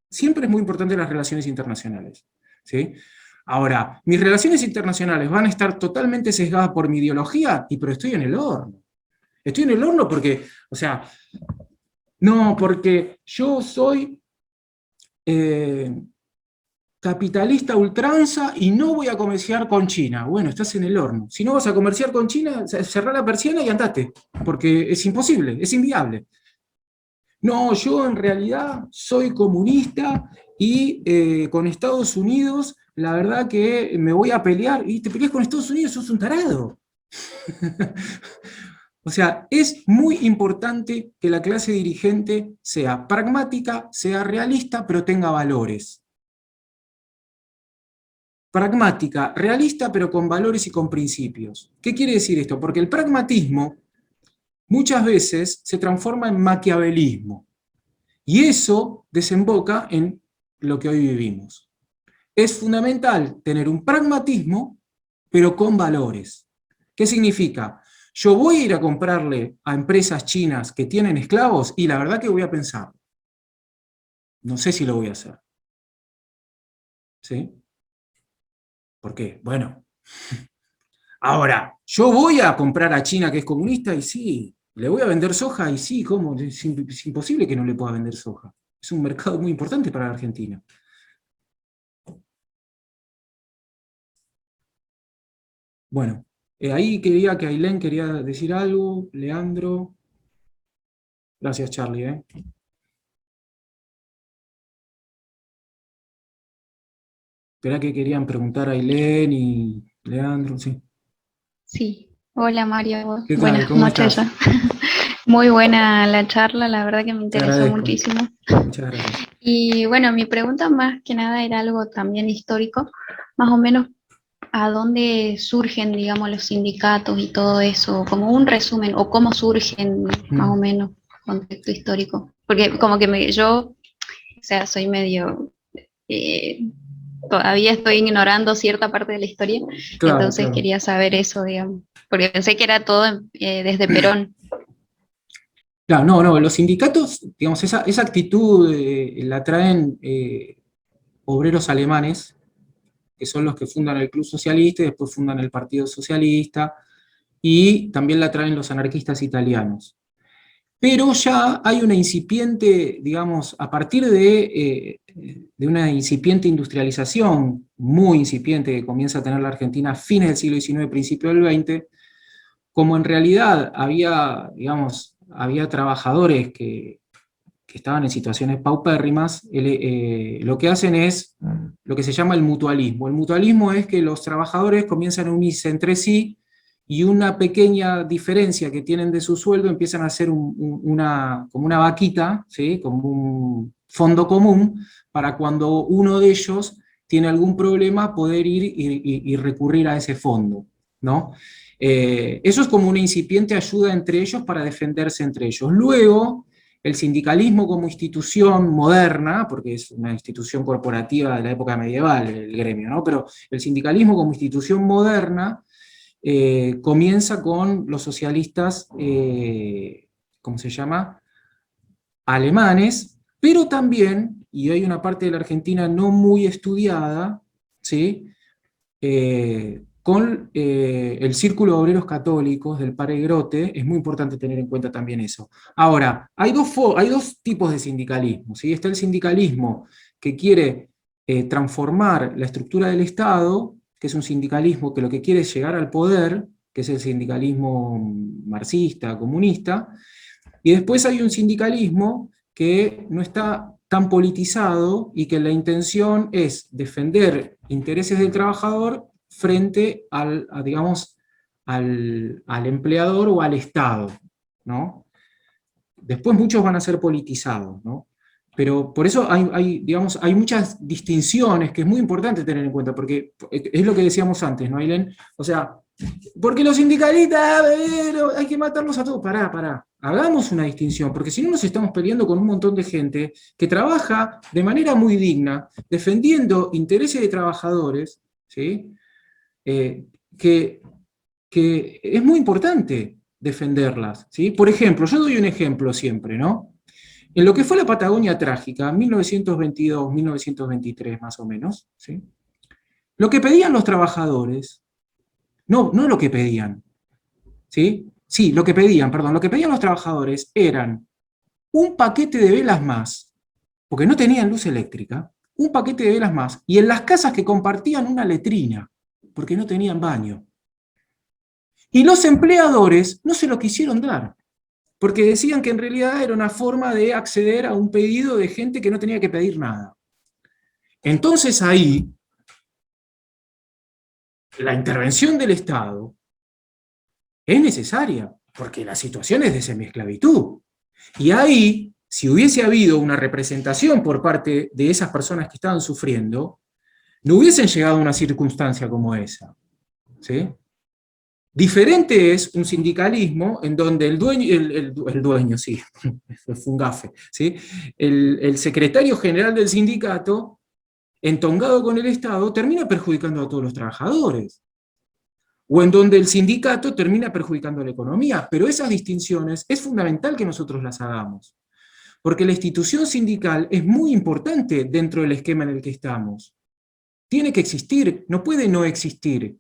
siempre es muy importante las relaciones internacionales. ¿Sí? Ahora, mis relaciones internacionales van a estar totalmente sesgadas por mi ideología, pero estoy en el horno. Estoy en el horno porque, o sea, no, porque yo soy capitalista a ultranza y no voy a comerciar con China. Bueno, estás en el horno. Si no vas a comerciar con China, cerrá la persiana y andate, porque es imposible, es inviable. No, yo en realidad soy comunista y con Estados Unidos, la verdad que me voy a pelear, y te peleas con Estados Unidos, sos un tarado. O sea, es muy importante que la clase dirigente sea pragmática, sea realista, pero tenga valores. Pragmática, realista, pero con valores y con principios. ¿Qué quiere decir esto? Porque el pragmatismo muchas veces se transforma en maquiavelismo. Y eso desemboca en lo que hoy vivimos. Es fundamental tener un pragmatismo, pero con valores. ¿Qué significa? Yo voy a ir a comprarle a empresas chinas que tienen esclavos, y la verdad que voy a pensar, no sé si lo voy a hacer. ¿Sí? ¿Por qué? Bueno, ahora, yo voy a comprar a China, que es comunista, y sí, le voy a vender soja, y sí, ¿cómo? Es imposible que no le pueda vender soja. Es un mercado muy importante para la Argentina. Bueno, ahí quería que Ailén quería decir algo, Leandro. Gracias, Charlie. Esperá que querían preguntar a Ailén y Leandro, sí. Sí, hola Mario, ¿Qué tal? buenas ¿Cómo noches estás? ya. Muy buena la charla, la verdad que me Te interesó agradezco. muchísimo. Muchas gracias. Y bueno, mi pregunta más que nada era algo también histórico, más o menos a dónde surgen, digamos, los sindicatos y todo eso, como un resumen, o cómo surgen más o menos, contexto histórico. Porque como que yo, o sea, soy medio, eh, todavía estoy ignorando cierta parte de la historia, Claro, entonces claro. quería saber eso, digamos, porque pensé que era todo desde Perón. Claro, no, los sindicatos, digamos, esa actitud la traen obreros alemanes, que son los que fundan el Club Socialista y después fundan el Partido Socialista, y también la traen los anarquistas italianos. Pero ya hay una incipiente, digamos, a partir de una incipiente industrialización, muy incipiente, que comienza a tener la Argentina a fines del siglo XIX, principio del XX, como en realidad había, digamos, había trabajadores que estaban en situaciones paupérrimas, lo que hacen es lo que se llama el mutualismo. El mutualismo es que los trabajadores comienzan a unirse entre sí, y una pequeña diferencia que tienen de su sueldo empiezan a hacer como una vaquita, ¿sí? Como un fondo común, para cuando uno de ellos tiene algún problema poder ir y recurrir a ese fondo, ¿no? Eso es como una incipiente ayuda entre ellos para defenderse entre ellos. Luego, el sindicalismo como institución moderna, porque es una institución corporativa de la época medieval, el gremio, ¿no? Pero el sindicalismo como institución moderna comienza con los socialistas, ¿cómo se llama? Alemanes, pero también, y hay una parte de la Argentina no muy estudiada, ¿sí? Con el Círculo de Obreros Católicos del Padre Grote, es muy importante tener en cuenta también eso. Ahora, hay dos tipos de sindicalismo, ¿sí? Está el sindicalismo que quiere transformar la estructura del Estado, que es un sindicalismo que lo que quiere es llegar al poder, que es el sindicalismo marxista, comunista, y después hay un sindicalismo que no está tan politizado y que la intención es defender intereses del trabajador frente digamos, al empleador o al Estado, ¿no? Después muchos van a ser politizados, ¿no? Pero por eso digamos, hay muchas distinciones que es muy importante tener en cuenta, porque es lo que decíamos antes, ¿no, Ailén? O sea, porque los sindicalistas, hay que matarlos a todos. Pará. Hagamos una distinción, porque si no nos estamos peleando con un montón de gente que trabaja de manera muy digna, defendiendo intereses de trabajadores, ¿sí? Que es muy importante defenderlas, ¿sí? Por ejemplo, yo doy un ejemplo siempre, ¿no? En lo que fue la Patagonia trágica, 1922, 1923 más o menos, ¿sí? Lo que pedían los trabajadores, no lo que pedían, ¿sí? Sí, lo que pedían los trabajadores eran un paquete de velas más, porque no tenían luz eléctrica, un paquete de velas más, y en las casas que compartían una letrina, porque no tenían baño. Y los empleadores no se lo quisieron dar, porque decían que en realidad era una forma de acceder a un pedido de gente que no tenía que pedir nada. Entonces ahí, la intervención del Estado es necesaria, porque la situación es de semiesclavitud. Y ahí, si hubiese habido una representación por parte de esas personas que estaban sufriendo, no hubiesen llegado a una circunstancia como esa, ¿sí? Diferente es un sindicalismo en donde el dueño, sí, fue un gafe, ¿sí? El secretario general del sindicato, entongado con el Estado, termina perjudicando a todos los trabajadores. O en donde el sindicato termina perjudicando a la economía. Pero esas distinciones es fundamental que nosotros las hagamos. Porque la institución sindical es muy importante dentro del esquema en el que estamos. Tiene que existir, no puede no existir.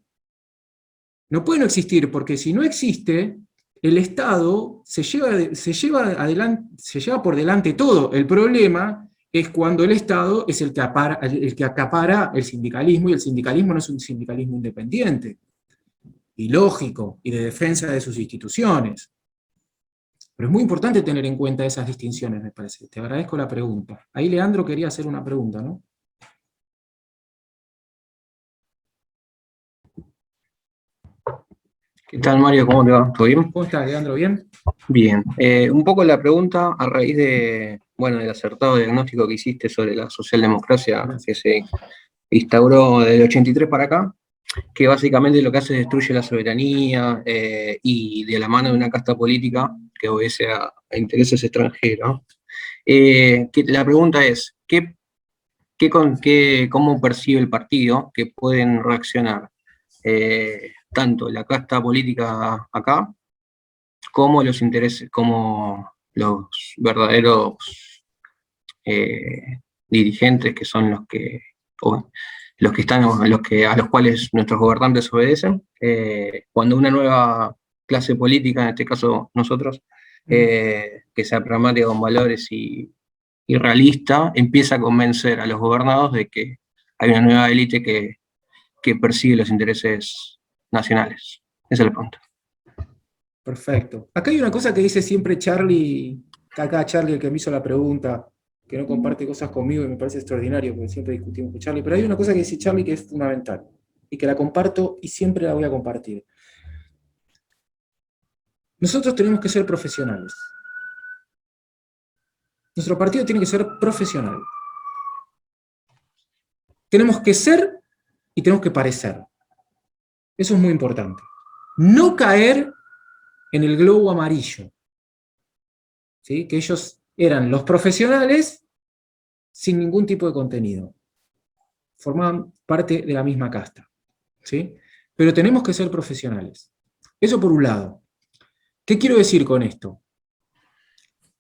No puede no existir, porque si no existe, el Estado se lleva por delante todo. El problema es cuando el Estado es el que acapara el sindicalismo, y el sindicalismo no es un sindicalismo independiente, y lógico, y de defensa de sus instituciones. Pero es muy importante tener en cuenta esas distinciones, me parece. Te agradezco la pregunta. Ahí Leandro quería hacer una pregunta, ¿no? ¿Qué tal, Mario? ¿Cómo te va? ¿Todo bien? ¿Cómo estás, Leandro? ¿Bien? Bien. Un poco la pregunta a raíz de, bueno, del acertado diagnóstico que hiciste sobre la socialdemocracia que se instauró del 83 para acá, que básicamente lo que hace es destruye la soberanía y de la mano de una casta política que obedece a intereses extranjeros. La pregunta es, ¿cómo percibe el partido que pueden reaccionar tanto la casta política acá como los intereses, como los verdaderos dirigentes que son los que están, a los cuales nuestros gobernantes obedecen, cuando una nueva clase política, en este caso nosotros, que sea pragmática con valores y realista, empieza a convencer a los gobernados de que hay una nueva élite que persigue los intereses nacionales? Esa es la pregunta. Perfecto. Acá hay una cosa que dice siempre Charlie, acá Charlie, el que me hizo la pregunta, que no comparte cosas conmigo y me parece extraordinario, porque siempre discutimos con Charlie, pero hay una cosa que dice Charlie que es fundamental, y que la comparto y siempre la voy a compartir. Nosotros tenemos que ser profesionales. Nuestro partido tiene que ser profesional. Tenemos que ser y tenemos que parecer. Eso es muy importante. No caer en el globo amarillo, ¿sí? Que ellos eran los profesionales sin ningún tipo de contenido. Formaban parte de la misma casta, ¿sí? Pero tenemos que ser profesionales. Eso por un lado. ¿Qué quiero decir con esto?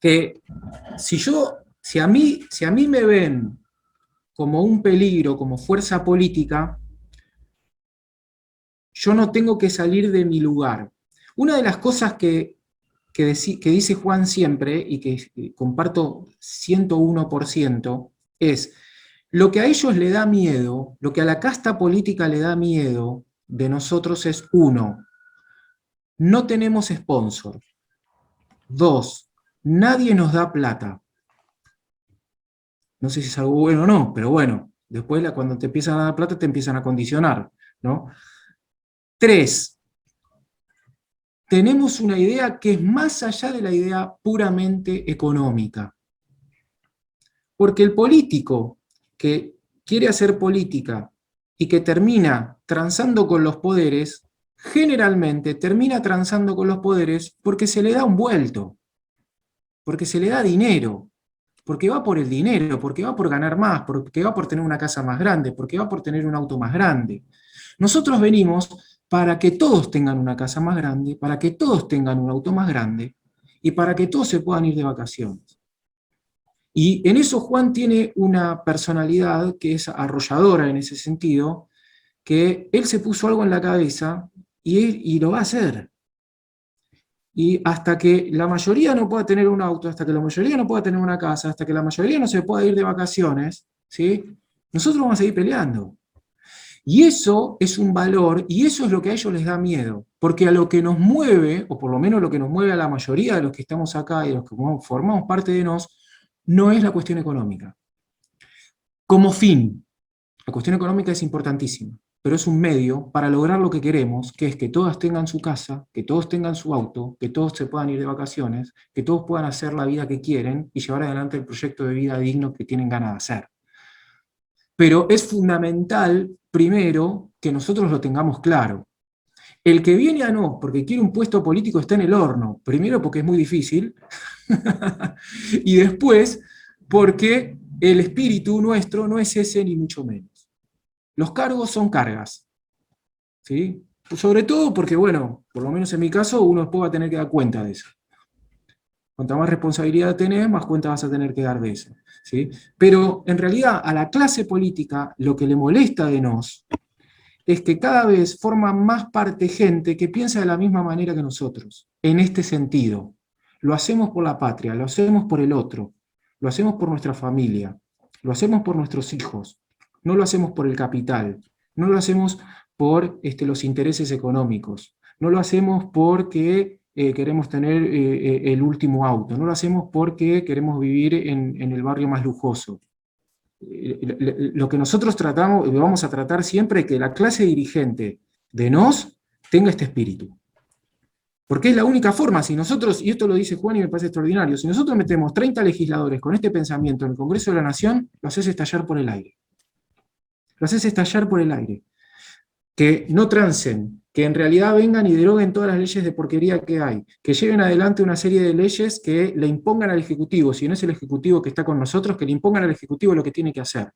Que si a mí me ven como un peligro, como fuerza política, yo no tengo que salir de mi lugar. Una de las cosas que dice Juan siempre, y que comparto 101%, es lo que a ellos le da miedo, lo que a la casta política le da miedo de nosotros es, 1, no tenemos sponsor. 2, nadie nos da plata. No sé si es algo bueno o no, pero bueno, después cuando te empiezan a dar plata te empiezan a condicionar, ¿no? 3. Tenemos una idea que es más allá de la idea puramente económica. Porque el político que quiere hacer política y que termina transando con los poderes, generalmente termina transando con los poderes porque se le da un vuelto, porque se le da dinero, porque va por el dinero, porque va por ganar más, porque va por tener una casa más grande, porque va por tener un auto más grande. Nosotros venimos para que todos tengan una casa más grande, para que todos tengan un auto más grande y para que todos se puedan ir de vacaciones. Y en eso Juan tiene una personalidad que es arrolladora en ese sentido, que él se puso algo en la cabeza y lo va a hacer. Y hasta que la mayoría no pueda tener un auto, hasta que la mayoría no pueda tener una casa, hasta que la mayoría no se pueda ir de vacaciones, ¿sí? Nosotros vamos a seguir peleando. Y eso es un valor, y eso es lo que a ellos les da miedo, porque a lo que nos mueve, o por lo menos lo que nos mueve a la mayoría de los que estamos acá y los que formamos parte de nos, no es la cuestión económica. Como fin, la cuestión económica es importantísima, pero es un medio para lograr lo que queremos, que es que todas tengan su casa, que todos tengan su auto, que todos se puedan ir de vacaciones, que todos puedan hacer la vida que quieren y llevar adelante el proyecto de vida digno que tienen ganas de hacer. Pero es fundamental, primero, que nosotros lo tengamos claro. El que viene a no, porque quiere un puesto político, está en el horno. Primero porque es muy difícil, y después porque el espíritu nuestro no es ese ni mucho menos. Los cargos son cargas, ¿sí? Sobre todo porque, bueno, por lo menos en mi caso, uno después va a tener que dar cuenta de eso. Cuanta más responsabilidad tenés, más cuenta vas a tener que dar de eso, ¿sí? Pero en realidad a la clase política lo que le molesta de nos es que cada vez forma más parte gente que piensa de la misma manera que nosotros, en este sentido. Lo hacemos por la patria, lo hacemos por el otro, lo hacemos por nuestra familia, lo hacemos por nuestros hijos, no lo hacemos por el capital, no lo hacemos por los intereses económicos, no lo hacemos porque queremos tener el último auto, no lo hacemos porque queremos vivir en el barrio más lujoso. Lo que nosotros tratamos, vamos a tratar siempre, es que la clase dirigente de nos tenga este espíritu. Porque es la única forma, si nosotros, y esto lo dice Juan y me parece extraordinario, si nosotros metemos 30 legisladores con este pensamiento en el Congreso de la Nación, lo haces estallar por el aire. Lo haces estallar por el aire. Que no trancen, que en realidad vengan y deroguen todas las leyes de porquería que hay, que lleven adelante una serie de leyes que le impongan al Ejecutivo, si no es el Ejecutivo que está con nosotros, que le impongan al Ejecutivo lo que tiene que hacer.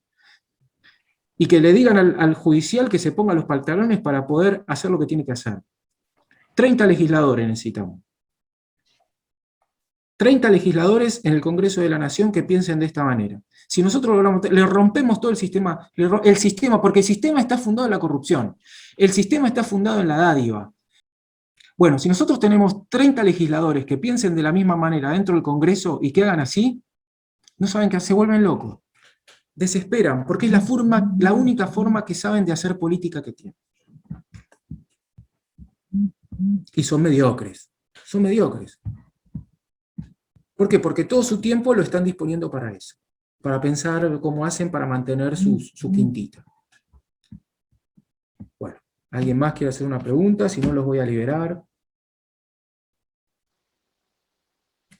Y que le digan al Judicial que se ponga los pantalones para poder hacer lo que tiene que hacer. 30 legisladores necesitamos. 30 legisladores en el Congreso de la Nación que piensen de esta manera. Si nosotros logramos, le rompemos todo el sistema, porque el sistema está fundado en la corrupción, el sistema está fundado en la dádiva. Bueno, si nosotros tenemos 30 legisladores que piensen de la misma manera dentro del Congreso y que hagan así, no saben qué, se vuelven locos. Desesperan, porque es la única forma que saben de hacer política que tienen. Y son mediocres. Son mediocres. ¿Por qué? Porque todo su tiempo lo están disponiendo para eso, para pensar cómo hacen para mantener su quintita. Bueno, ¿alguien más quiere hacer una pregunta? Si no, los voy a liberar.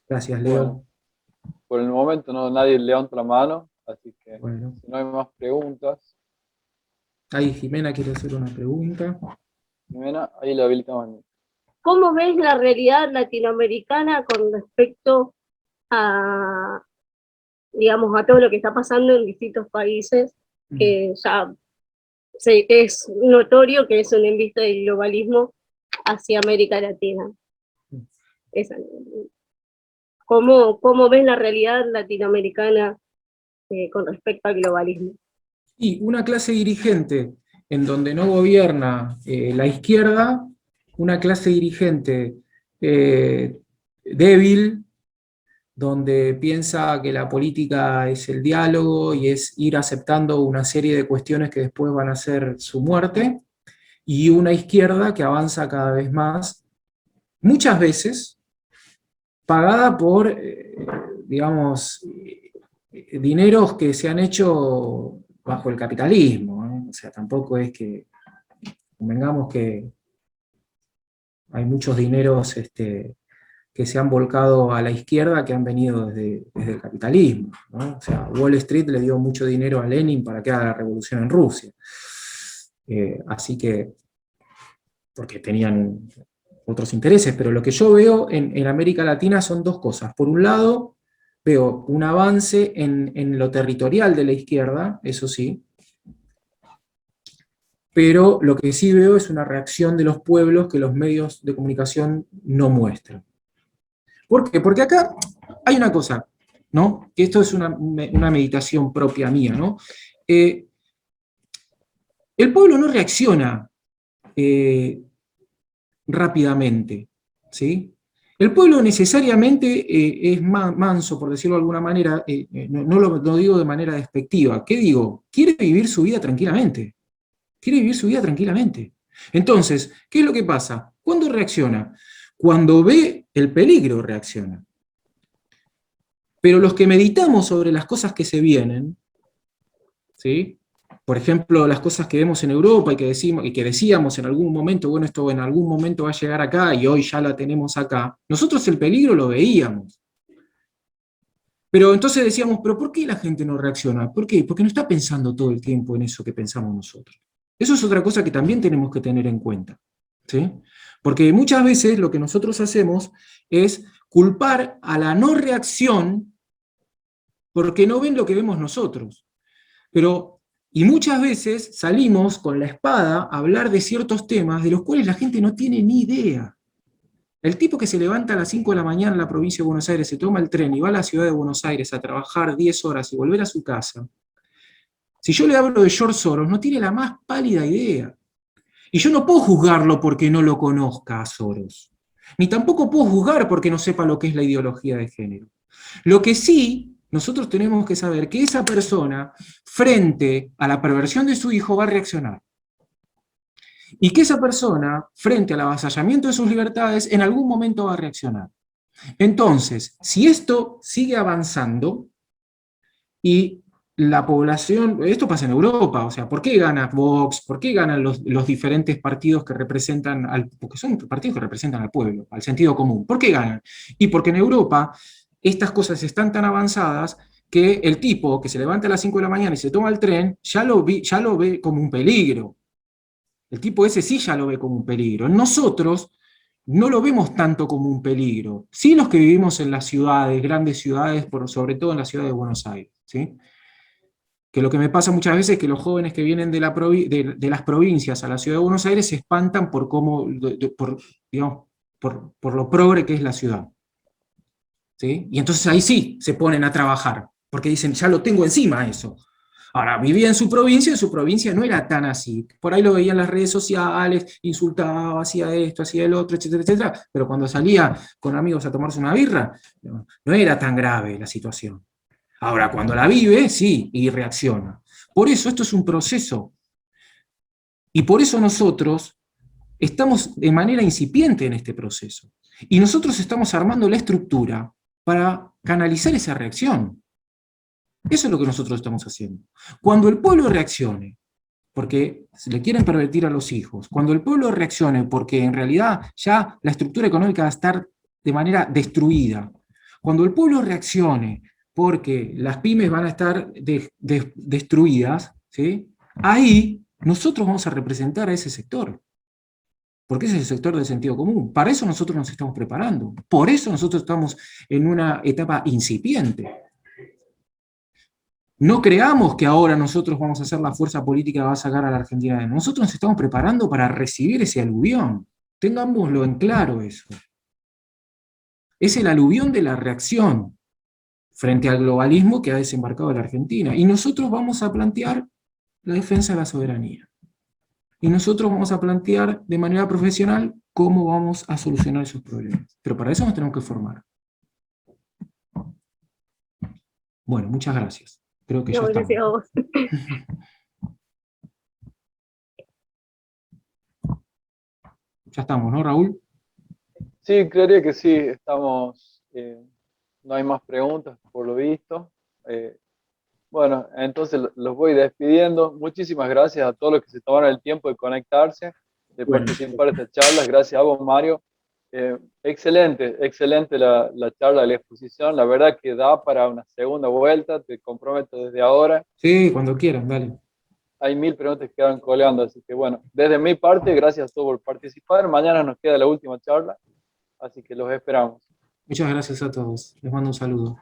Gracias, Leo. Bueno, por el momento nadie levanta la mano, así que Bueno. si no hay más preguntas. Ahí Jimena quiere hacer una pregunta. Jimena, ahí la habilitamos. ¿Cómo ves la realidad latinoamericana con respecto a, digamos, a todo lo que está pasando en distintos países, que ya es notorio que es un enviste del globalismo hacia América Latina? ¿Cómo ves la realidad latinoamericana con respecto al globalismo? Y una clase dirigente en donde no gobierna la izquierda, una clase dirigente débil, donde piensa que la política es el diálogo y es ir aceptando una serie de cuestiones que después van a ser su muerte, y una izquierda que avanza cada vez más, muchas veces pagada por, digamos, dineros que se han hecho bajo el capitalismo, ¿eh? O sea, tampoco es que, convengamos que hay muchos dineros que se han volcado a la izquierda que han venido desde el capitalismo, ¿no? O sea, Wall Street le dio mucho dinero a Lenin para que haga la revolución en Rusia. Así que, porque tenían otros intereses, pero lo que yo veo en América Latina son dos cosas. Por un lado, veo un avance en lo territorial de la izquierda, eso sí, pero lo que sí veo es una reacción de los pueblos que los medios de comunicación no muestran. ¿Por qué? Porque acá hay una cosa, ¿no? Que esto es una meditación propia mía, ¿no? El pueblo no reacciona rápidamente, ¿sí? El pueblo necesariamente es manso, por decirlo de alguna manera, no lo digo de manera despectiva. ¿Qué digo? Quiere vivir su vida tranquilamente. Quiere vivir su vida tranquilamente. Entonces, ¿qué es lo que pasa? ¿Cuándo reacciona? Cuando ve el peligro reacciona. Pero los que meditamos sobre las cosas que se vienen, ¿sí? Por ejemplo, las cosas que vemos en Europa y que decíamos en algún momento, bueno, esto en algún momento va a llegar acá y hoy ya la tenemos acá, nosotros el peligro lo veíamos. Pero entonces decíamos, ¿pero por qué la gente no reacciona? ¿Por qué? Porque no está pensando todo el tiempo en eso que pensamos nosotros. Eso es otra cosa que también tenemos que tener en cuenta, ¿sí? Porque muchas veces lo que nosotros hacemos es culpar a la no reacción porque no ven lo que vemos nosotros. Y muchas veces salimos con la espada a hablar de ciertos temas de los cuales la gente no tiene ni idea. El tipo que se levanta a las 5 de la mañana en la provincia de Buenos Aires, se toma el tren y va a la ciudad de Buenos Aires a trabajar 10 horas y volver a su casa, si yo le hablo de George Soros, no tiene la más pálida idea. Y yo no puedo juzgarlo porque no lo conozca a Soros. Ni tampoco puedo juzgar porque no sepa lo que es la ideología de género. Lo que sí, nosotros tenemos que saber que esa persona, frente a la perversión de su hijo, va a reaccionar. Y que esa persona, frente al avasallamiento de sus libertades, en algún momento va a reaccionar. Entonces, si esto sigue avanzando y la población, esto pasa en Europa, o sea, ¿por qué gana Vox? ¿Por qué ganan los diferentes partidos que representan porque son partidos que representan al pueblo, al sentido común? ¿Por qué ganan? Y porque en Europa estas cosas están tan avanzadas que el tipo que se levanta a las 5 de la mañana y se toma el tren, ya lo ve como un peligro. El tipo ese sí ya lo ve como un peligro. Nosotros no lo vemos tanto como un peligro. Sí, los que vivimos en las ciudades, grandes ciudades, sobre todo en la ciudad de Buenos Aires, ¿sí? Que lo que me pasa muchas veces es que los jóvenes que vienen de las provincias a la ciudad de Buenos Aires se espantan por cómo, digamos, por lo progre que es la ciudad, ¿sí? Y entonces ahí sí se ponen a trabajar, porque dicen, ya lo tengo encima eso. Ahora, vivía en su provincia no era tan así. Por ahí lo veía en las redes sociales, insultaba, hacía esto, hacía el otro, etcétera, etcétera. Pero cuando salía con amigos a tomarse una birra, no era tan grave la situación. Ahora, cuando la vive, sí, y reacciona. Por eso esto es un proceso. Y por eso nosotros estamos de manera incipiente en este proceso. Y nosotros estamos armando la estructura para canalizar esa reacción. Eso es lo que nosotros estamos haciendo. Cuando el pueblo reaccione, porque se le quieren pervertir a los hijos, cuando el pueblo reaccione porque en realidad ya la estructura económica va a estar de manera destruida, cuando el pueblo reaccione porque las pymes van a estar destruidas, ¿sí? Ahí nosotros vamos a representar a ese sector, porque ese es el sector del sentido común. Para eso nosotros nos estamos preparando, por eso nosotros estamos en una etapa incipiente. No creamos que ahora nosotros vamos a ser la fuerza política que va a sacar a la Argentina. Nosotros nos estamos preparando para recibir ese aluvión. Tengámoslo en claro eso. Es el aluvión de la reacción frente al globalismo que ha desembarcado la Argentina. Y nosotros vamos a plantear la defensa de la soberanía. Y nosotros vamos a plantear de manera profesional cómo vamos a solucionar esos problemas. Pero para eso nos tenemos que formar. Bueno, muchas gracias. Creo que ya estamos. Gracias a vos. Ya estamos, ¿no, Raúl? Sí, creería que sí, estamos, no hay más preguntas por lo visto. Bueno, entonces los voy despidiendo. Muchísimas gracias a todos los que se tomaron el tiempo de conectarse, de Bueno. participar en esta charla. Gracias a vos, Mario. Excelente la charla, la exposición. La verdad que da para una segunda vuelta, te comprometo desde ahora. Sí, cuando quieran, dale. Hay 1000 preguntas que quedan colgando, así que bueno, desde mi parte, gracias a todos por participar. Mañana nos queda la última charla, así que los esperamos. Muchas gracias a todos. Les mando un saludo.